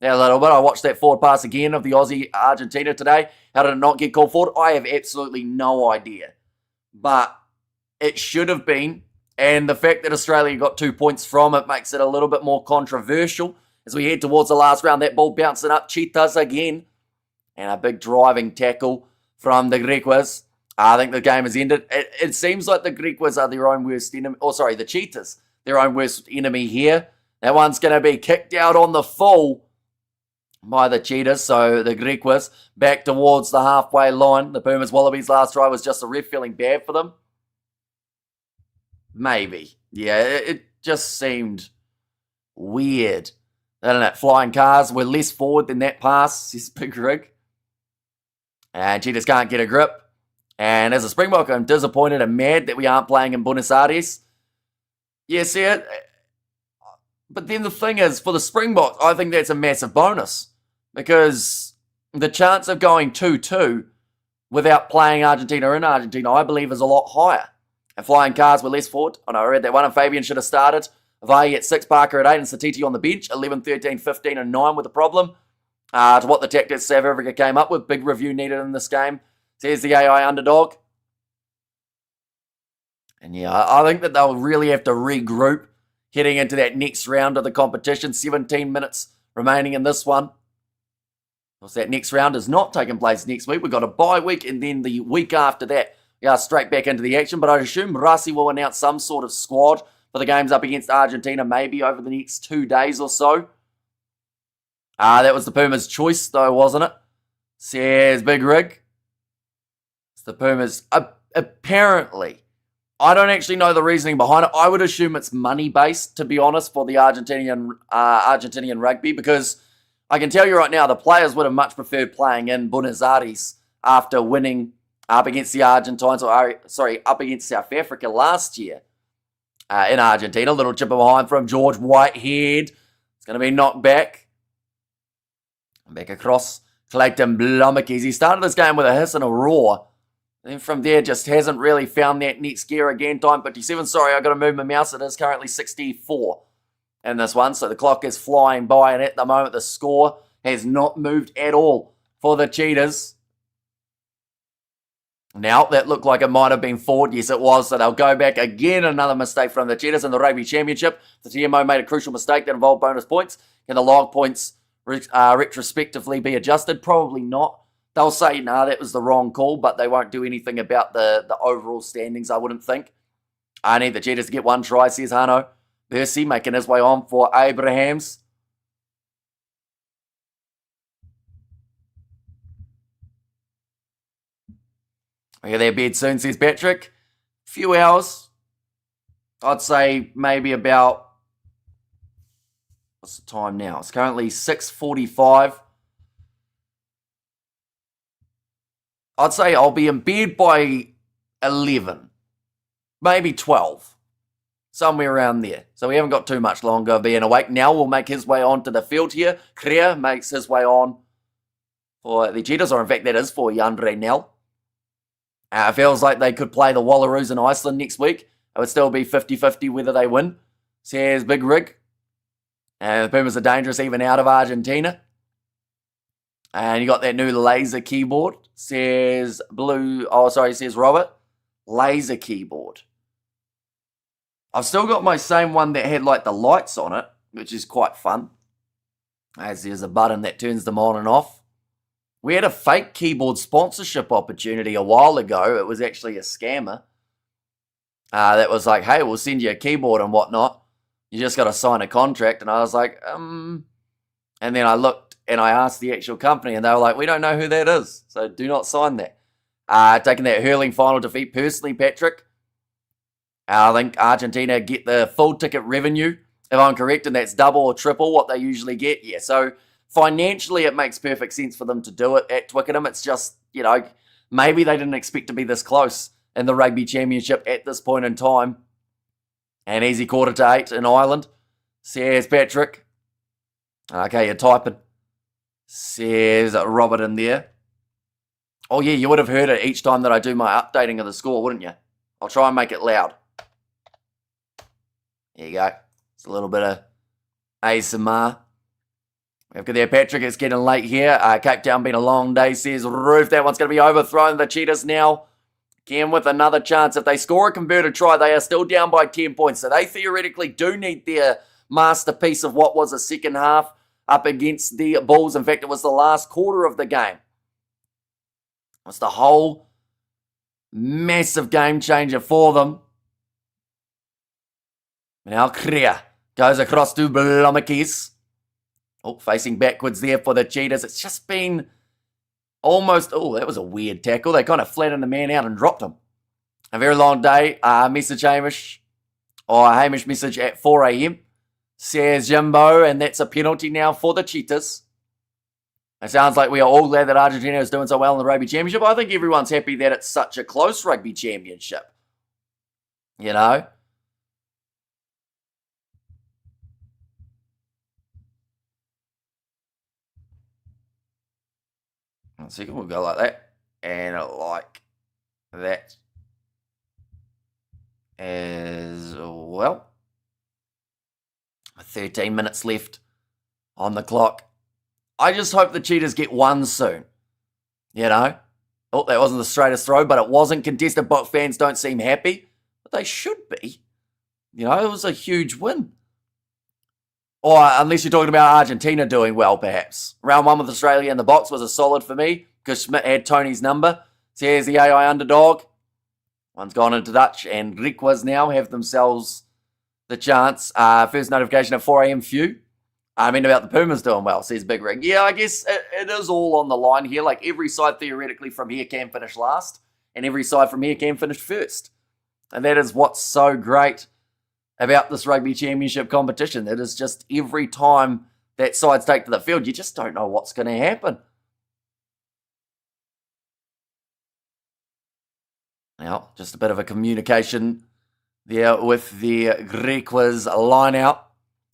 Now, a little bit. I watched that forward pass again of the Aussie-Argentina today. How did it not get called forward? I have absolutely no idea. But it should have been. And the fact that Australia got 2 points from it makes it a little bit more controversial. As we head towards the last round, that ball bouncing up. Cheetahs again. And a big driving tackle from the Griquas. I think the game has ended. It seems like the Griquas are their own worst enemy. The Cheetahs, their own worst enemy here. That one's going to be kicked out on the full by the Cheetahs. So the Griquas back towards the halfway line. The Pumas Wallabies last try was just a ref feeling bad for them. Maybe. Yeah, it just seemed weird. Didn't it? Flying cars were less forward than that pass, says Big Rig. And Cheetahs can't get a grip. And as a Springbok, I'm disappointed and mad that we aren't playing in Buenos Aires. Yeah, see it. But then the thing is, for the Springboks, I think that's a massive bonus. Because the chance of going 2-2 without playing Argentina in Argentina, I believe, is a lot higher. And flying cars were less forward. I know I read that one, and Fabian should have started. Vai at 6, Parker at 8, and Satiti on the bench. 11, 13, 15, and 9 with the problem. To what the tactics South Africa came up with. Big review needed in this game. Says the AI underdog. And yeah, I think that they'll really have to regroup heading into that next round of the competition. 17 minutes remaining in this one. Of course, that next round is not taking place next week. We've got a bye week, and then the week after that, we are straight back into the action. But I assume Rasi will announce some sort of squad for the games up against Argentina, maybe over the next 2 days or so. That was the Pumas' choice, though, wasn't it? Says Big Rig. It's the Pumas. Apparently, I don't actually know the reasoning behind it. I would assume it's money-based, to be honest, for the Argentinian rugby, because I can tell you right now, the players would have much preferred playing in Buenos Aires after winning up against the Argentines, up against South Africa last year in Argentina. Little chipper behind from George Whitehead. It's going to be knocked back. Back across Clayton Blomikis. He started this game with a hiss and a roar. Then from there, just hasn't really found that next gear again. Time 57. Sorry, I've got to move my mouse. It is currently 64 in this one. So the clock is flying by. And at the moment, the score has not moved at all for the Cheetahs. Now, that looked like it might have been forward. Yes, it was. So they'll go back again. Another mistake from the Cheetahs in the Rugby Championship. The TMO made a crucial mistake that involved bonus points. Can the log points retrospectively be adjusted? Probably not. They'll say, nah, that was the wrong call, but they won't do anything about the overall standings, I wouldn't think. I need the Cheetahs to get 1 try, says Hano. Percy making his way on for Abrahams. We'll get their bed soon, says Patrick. Few hours. I'd say maybe about... What's the time now? It's currently 6:45. I'd say I'll be in bed by 11. Maybe 12. Somewhere around there. So we haven't got too much longer of being awake. Now we'll make his way on to the field here. Creer makes his way on for the Cheetahs, or in fact that is for Yandre Nell. It feels like they could play the Wallaroos in Iceland next week. It would still be 50-50 whether they win. Says Big Rig. And the Pumas are dangerous even out of Argentina. And you got that new laser keyboard. Says Robert. Laser keyboard. I've still got my same one that had like the lights on it, which is quite fun. As there's a button that turns them on and off. We had a fake keyboard sponsorship opportunity a while ago. It was actually a scammer. that was like, hey, we'll send you a keyboard and whatnot. You just got to sign a contract. And I was like, And then I looked and I asked the actual company and they were like, we don't know who that is. So do not sign that. Taking that hurling final defeat personally, Patrick. I think Argentina get the full ticket revenue. If I'm correct, and that's double or triple what they usually get. Yeah, so financially it makes perfect sense for them to do it at Twickenham. It's just, maybe they didn't expect to be this close in the Rugby Championship at this point in time. An easy 7:45 in Ireland. Says Patrick. Okay, you're typing. Says Robert in there. Oh yeah, you would have heard it each time that I do my updating of the score, wouldn't you? I'll try and make it loud. There you go. It's a little bit of ASMR. We've got there, Patrick. It's getting late here. Cape Town been a long day, says Roof. That one's going to be overthrown. The Cheetahs now again with another chance. If they score a converted try, they are still down by 10 points. So they theoretically do need their masterpiece of what was a second half up against the Bulls. In fact, it was the last quarter of the game. It was the whole massive game changer for them. Now Currie goes across to Blommakis. Oh, facing backwards there for the Cheetahs. It's just been almost... Oh, that was a weird tackle. They kind of flattened the man out and dropped him. A very long day. Message Hamish. Or Hamish message at 4 a.m. Says Jimbo. And that's a penalty now for the Cheetahs. It sounds like we are all glad that Argentina is doing so well in the Rugby Championship. I think everyone's happy that it's such a close Rugby Championship. You know? One second, we'll go like that. And like that as well. 13 minutes left on the clock. I just hope the Cheetahs get one soon. You know? Oh, that wasn't the straightest throw, but it wasn't. Contested box fans don't seem happy. But they should be. You know, it was a huge win. Or unless you're talking about Argentina doing well, perhaps. Round one with Australia in the box was a solid for me because Schmidt had Tony's number. So here's the AI underdog. One's gone into Dutch, and GRIQUAS now have themselves the chance. First notification at 4 a.m. few. I mean about the Pumas doing well, says Big Rig. Yeah, I guess it is all on the line here. Like every side theoretically from here can finish last, and every side from here can finish first. And that is what's so great about this Rugby Championship competition. It is just every time that sides take to the field, you just don't know what's going to happen. Now, just a bit of a communication there with the GRIQUAS Lineout.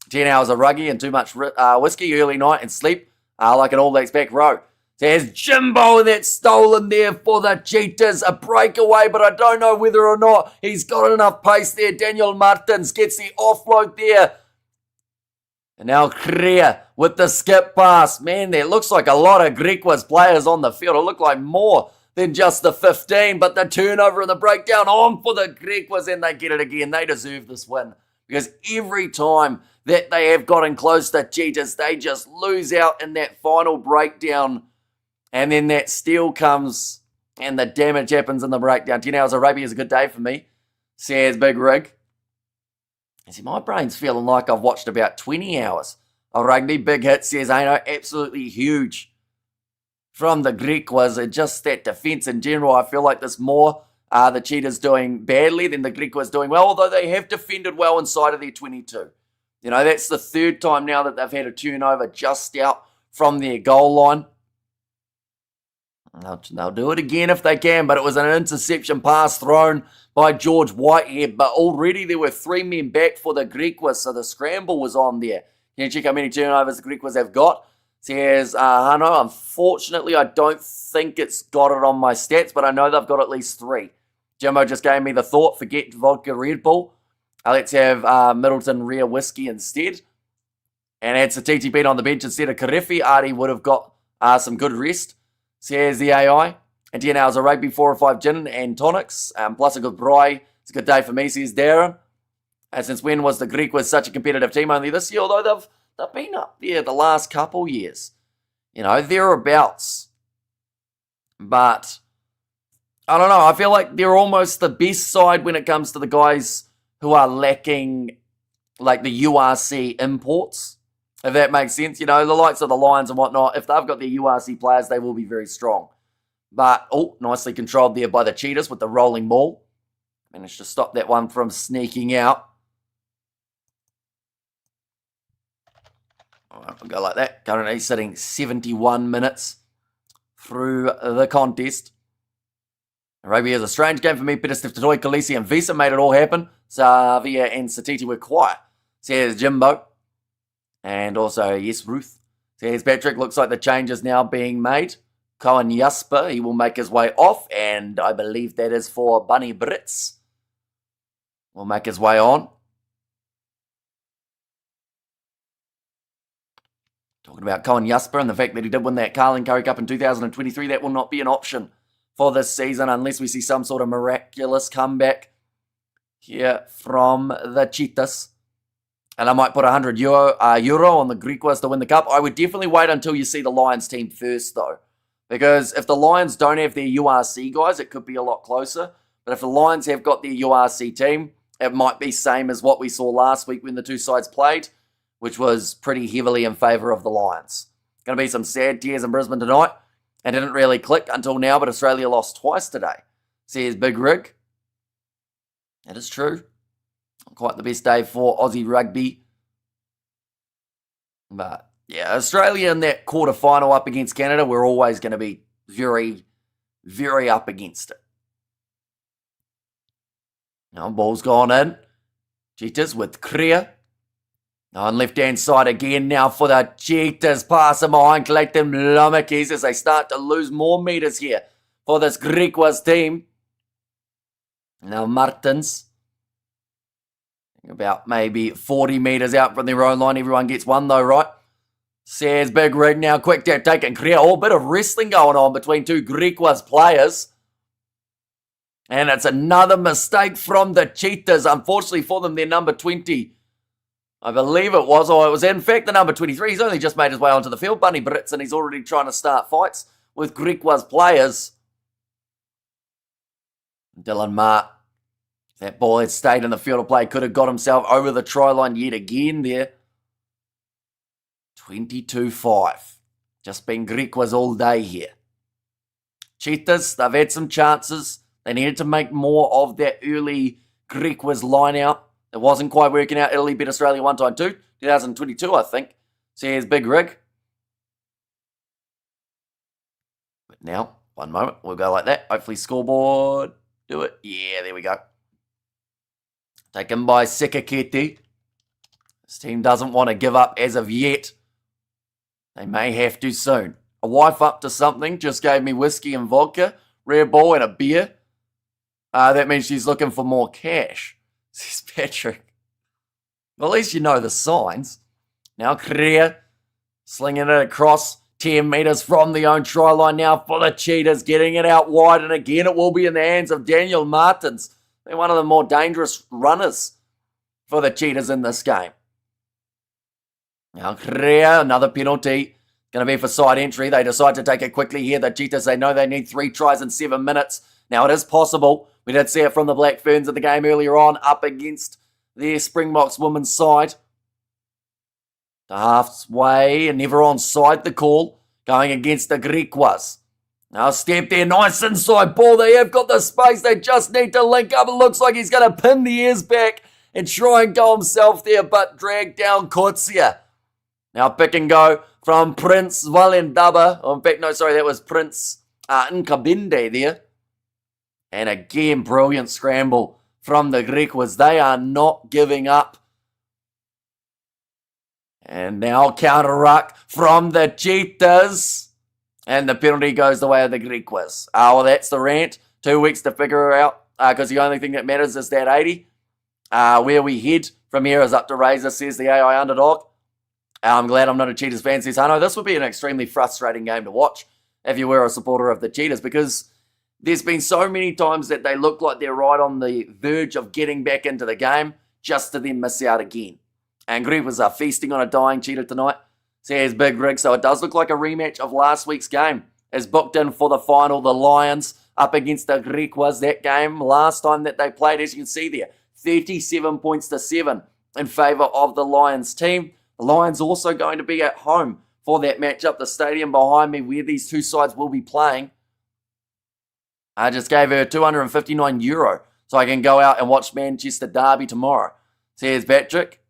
10 hours of rugby and too much whiskey, early night and sleep, like an All Blacks back row. There's Jimbo, and that's stolen there for the Cheetahs. A breakaway, but I don't know whether or not he's got enough pace there. Daniel Martins gets the offload there. And now Currie with the skip pass. Man, there looks like a lot of GRIQUAS players on the field. It looked like more than just the 15, but the turnover and the breakdown on for the GRIQUAS, and they get it again. They deserve this win because every time that they have gotten close to Cheetahs, they just lose out in that final breakdown. And then that steal comes and the damage happens in the breakdown. 10 hours of rugby is a good day for me, says Big Rig. You see, my brain's feeling like I've watched about 20 hours of rugby. Big Hit says, I know, absolutely huge from the GRIQUAS. And just that defence in general, I feel like there's more the Cheetahs doing badly than the GRIQUAS doing well, although they have defended well inside of their 22. You know, that's the third time now that they've had a turnover just out from their goal line. They'll do it again if they can, but it was an interception pass thrown by George Whitehead. But already there were 3 men back for the GRIQUAS, so the scramble was on there. Can you check how many turnovers the GRIQUAS have got? Says Hano, unfortunately, I don't think it's got it on my stats, but I know they've got at least 3. Jimbo just gave me the thought, forget vodka Red Bull. Let's have Middleton Rare Whiskey instead. And add Satiti being on the bench instead of Karifi. Artie would have got some good rest. Says the AI. And 10 hours of rugby, 4 or 5 gin and tonics. Plus a good braai. It's a good day for me, says Darren. And since when was the GRIQUAS such a competitive team? Only this year, although they've been up there the last couple years. You know, thereabouts. But I don't know. I feel like they're almost the best side when it comes to the guys who are lacking, like, the URC imports, if that makes sense. You know, the likes of the Lions and whatnot, if they've got their URC players, they will be very strong. But, nicely controlled there by the Cheetahs with the rolling ball. Managed to stop that one from sneaking out. All right, we'll go like that. Currently sitting 71 minutes through the contest. Rugby is a strange game for me. Peter Steftoy, Khaleesi and Visa made it all happen. Xavier and Satiti were quiet. Says Jimbo. And also, yes, Ruth. Says Patrick, looks like the change is now being made. Cohen Jasper, he will make his way off. And I believe that is for Bunny Brits. Will make his way on. Talking about Cohen Jasper and the fact that he did win that Carling Currie Cup in 2023, that will not be an option for this season unless we see some sort of miraculous comeback here from the Cheetahs. And I might put €100 on the Griquas to win the cup. I would definitely wait until you see the Lions team first, though. Because if the Lions don't have their URC guys, it could be a lot closer. But if the Lions have got their URC team, it might be same as what we saw last week when the two sides played, which was pretty heavily in favour of the Lions. Going to be some sad tears in Brisbane tonight. It didn't really click until now, but Australia lost twice today. Says Big Rig. That is true. Not quite the best day for Aussie rugby. But, yeah, Australia in that quarter-final up against Canada, we're always going to be very, very up against it. Now, ball's gone in. Cheetahs with Currie. On left-hand side again now for the Cheetahs. Passing behind, collecting Lomakis as they start to lose more meters here for this Griquas team. Now Martins. About maybe 40 meters out from their own line. Everyone gets one though, right? Says Big Rig now. Quick tap taking Currie. Oh, bit of wrestling going on between two Griquas players. And it's another mistake from the Cheetahs. Unfortunately for them, their number 20. I believe it was, or it was in fact the number 23. He's only just made his way onto the field, Bunny Brits, and he's already trying to start fights with Griquas players. Dylan Mart. If that ball had stayed in the field of play, could have got himself over the try line yet again there. 22-5. Just been Griquas all day here. Cheetahs, they've had some chances. They needed to make more of that early Griquas line out. It wasn't quite working out. Italy beat Australia one time too. 2022, I think. So here's Big Rig. But now, one moment. We'll go like that. Hopefully scoreboard. Do it. Yeah, there we go. Taken by Sekaketi. This team doesn't want to give up as of yet. They may have to soon. A wife up to something just gave me whiskey and vodka, Red Bull and a beer. That means she's looking for more cash. Says Patrick. Well, at least you know the signs. Now Currie slinging it across 10 metres from the own try line now for the Cheetahs, getting it out wide, and again it will be in the hands of Daniel Martins. They're one of the more dangerous runners for the Cheetahs in this game. Now Currie, another penalty. Going to be for side entry. They decide to take it quickly here. The Cheetahs, they know they need 3 tries in 7 minutes. Now it is possible. We did see it from the Black Ferns in the game earlier on, up against their Springboks women's side. To halfway and never onside the call, going against the Griquas. Now step there, nice inside ball. They have got the space. They just need to link up. It looks like he's going to pin the ears back and try and go himself there, but drag down Kotsia. Now pick and go from Prince Valendaba. Oh, in fact, no, sorry, that was Prince Nkabinde there. And again, brilliant scramble from the Griquas. They are not giving up. And now counter ruck from the Cheetahs. And the penalty goes the way of the Griquas. Well, that's the rant. 2 weeks to figure it out. Because the only thing that matters is that 80. Where we head from here is up to Razor, says the AI underdog. I'm glad I'm not a Cheetahs fan, says Hano. This would be an extremely frustrating game to watch if you were a supporter of the Cheetahs, because there's been so many times that they look like they're right on the verge of getting back into the game just to then miss out again. And Griquas are feasting on a dying Cheetah tonight, says Big Rig. So it does look like a rematch of last week's game is booked in for the final. The Lions up against the Griquas. That game last time that they played, as you can see there, 37 points to 7 in favour of the Lions team. The Lions also going to be at home for that matchup. The stadium behind me where these two sides will be playing, I just gave her €259 so I can go out and watch Manchester Derby tomorrow. Says Patrick.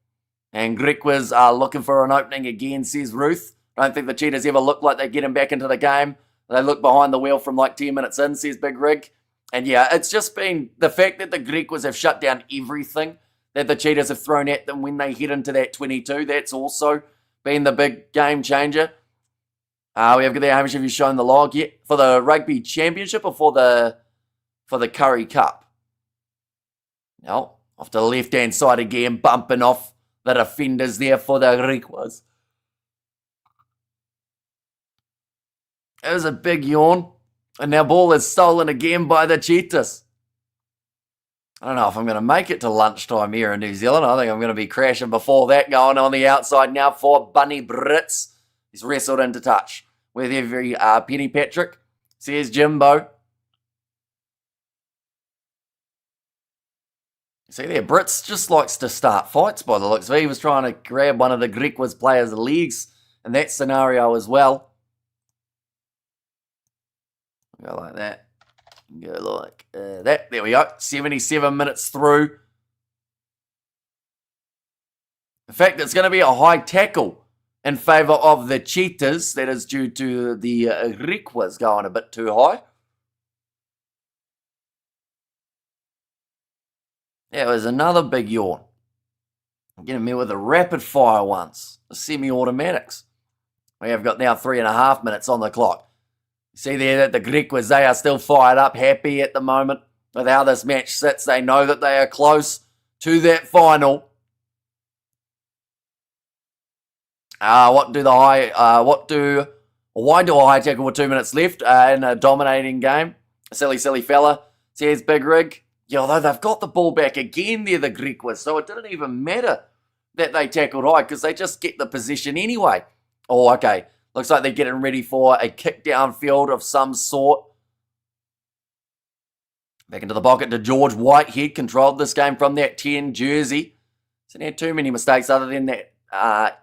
And Griquas are looking for an opening again, says Ruth. Don't think the Cheetahs ever look like they get him back into the game. They look behind the wheel from like 10 minutes in, says Big Rig. And yeah, it's just been the fact that the Griquas have shut down everything that the Cheetahs have thrown at them when they head into that 22. That's also been the big game changer. We have got there, Hamish, have you shown the log yet? For the Rugby Championship or for the Currie Cup? No, off to the left-hand side again, bumping off the defenders there for the Griquas. It was a big yawn. And now ball is stolen again by the Cheetahs. I don't know if I'm going to make it to lunchtime here in New Zealand. I think I'm going to be crashing before that. Going on the outside now for Bunny Brits. He's wrestled into touch with every Penny Patrick. Says Jimbo. See there, Brits just likes to start fights by the looks of it. He was trying to grab one of the Griquas players' legs in that scenario as well. Go like that. Go like that. There we go. 77 minutes through. In fact, it's going to be a high tackle in favour of the Cheetahs. That is due to the Griquas going a bit too high. Yeah, it was another big yawn. I'm getting me with the rapid fire ones. The semi-automatics. We have got now 3.5 minutes on the clock. See there that the Griquas, they are still fired up, happy at the moment with how this match sits. They know that they are close to that final. Why do a high tackle with 2 minutes left in a dominating game? Silly fella, says Big Rig. Yeah, although they've got the ball back again there, the Griquas, so it didn't even matter that they tackled high because they just get the position anyway. Oh, okay. Looks like they're getting ready for a kick downfield of some sort. Back into the pocket to George Whitehead. Controlled this game from that 10 jersey. So he had too many mistakes other than that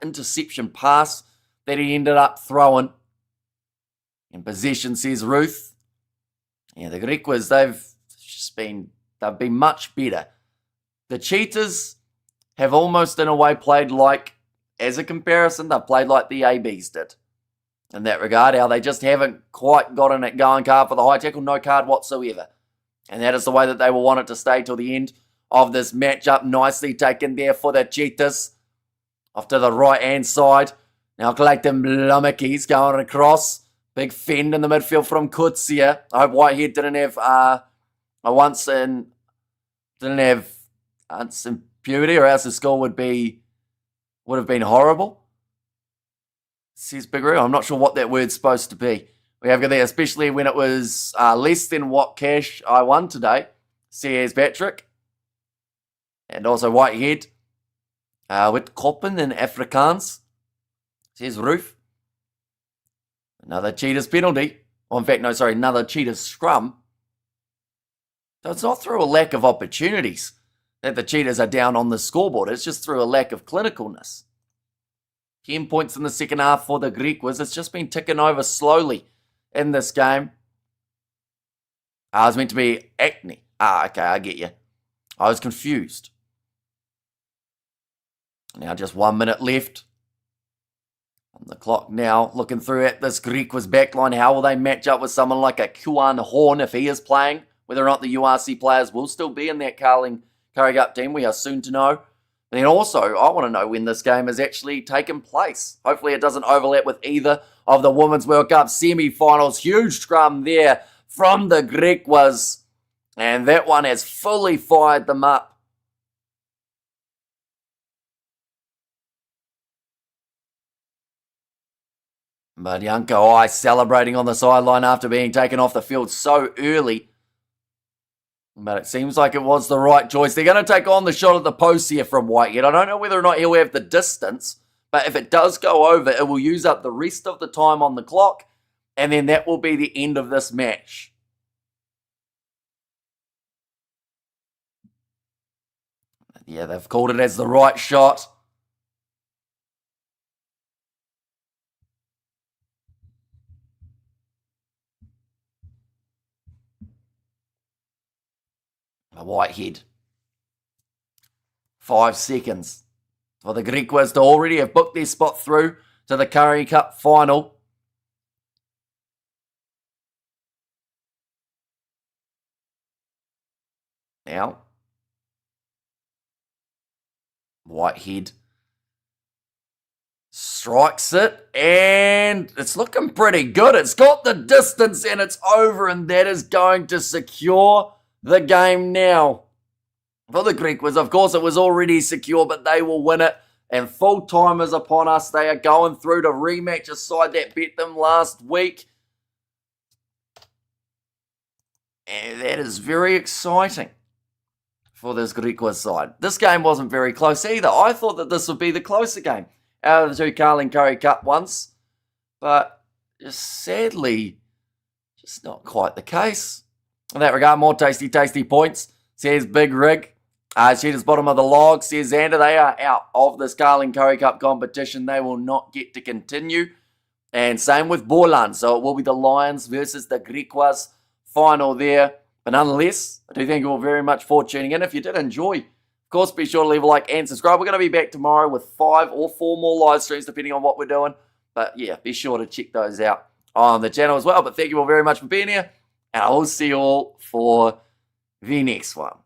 interception pass that he ended up throwing. In possession, says Ruth. Yeah, the Griquas, they've been much better. The Cheetahs have almost in a way played like, as a comparison, they've played like the ABs did. In that regard, how they just haven't quite gotten it going. Card for the high tackle, no card whatsoever. And that is the way that they will want it to stay till the end of this matchup. Nicely taken there for the Cheetahs. Off to the right-hand side. Now collecting Blumickies going across. Big fend in the midfield from Kutsia. I hope Whitehead didn't have once in purity, or else the score would have been horrible. Says Big Rio. I'm not sure what that word's supposed to be. We have got there, especially when it was less than what cash I won today. Says Patrick. And also Whitehead. With Koppen in Afrikaans. Says Roof. Another Cheetahs penalty. Oh, in fact, no, sorry, another Cheetahs scrum. So it's not through a lack of opportunities that the Cheetahs are down on the scoreboard. It's just through a lack of clinicalness. 10 points in the second half for the Griquas. It's just been ticking over slowly in this game. It was meant to be acne. Okay, I get you. I was confused. Now just 1 minute left on the clock now. Looking through at this Griquas backline. How will they match up with someone like a Kuan Horn if he is playing? Whether or not the URC players will still be in that Carling Currie Cup team, we are soon to know. And then also, I want to know when this game has actually taken place. Hopefully it doesn't overlap with either of the Women's World Cup semi-finals. Huge scrum there from the Griquas. And that one has fully fired them up. But Yanko I celebrating on the sideline after being taken off the field so early. But it seems like it was the right choice. They're going to take on the shot at the post here from Whitehead. I don't know whether or not he'll have the distance, but if it does go over, it will use up the rest of the time on the clock, and then that will be the end of this match. Yeah, they've called it as the right shot. A white head. 5 seconds for the Griquas to already have booked their spot through to the Currie Cup final. Now, Whitehead strikes it, and it's looking pretty good. It's got the distance, and it's over, and that is going to secure the game now. For the Griquas, of course, it was already secure, but they will win it. And full time is upon us. They are going through to rematch a side that beat them last week. And that is very exciting for this Griquas side. This game wasn't very close either. I thought that this would be the closer game out of the two Carling Currie Cup ones. But just sadly, just not quite the case. In that regard, more tasty points, says Big Rig. Cheetahs bottom of the log, says Xander. They are out of this Carling Currie Cup competition. They will not get to continue. And same with Borland. So it will be the Lions versus the Griquas final there. But nonetheless, I do thank you all very much for tuning in. If you did enjoy, of course, be sure to leave a like and subscribe. We're going to be back tomorrow with 5 or 4 more live streams, depending on what we're doing. But yeah, be sure to check those out on the channel as well. But thank you all very much for being here. And I will see you all for the next one.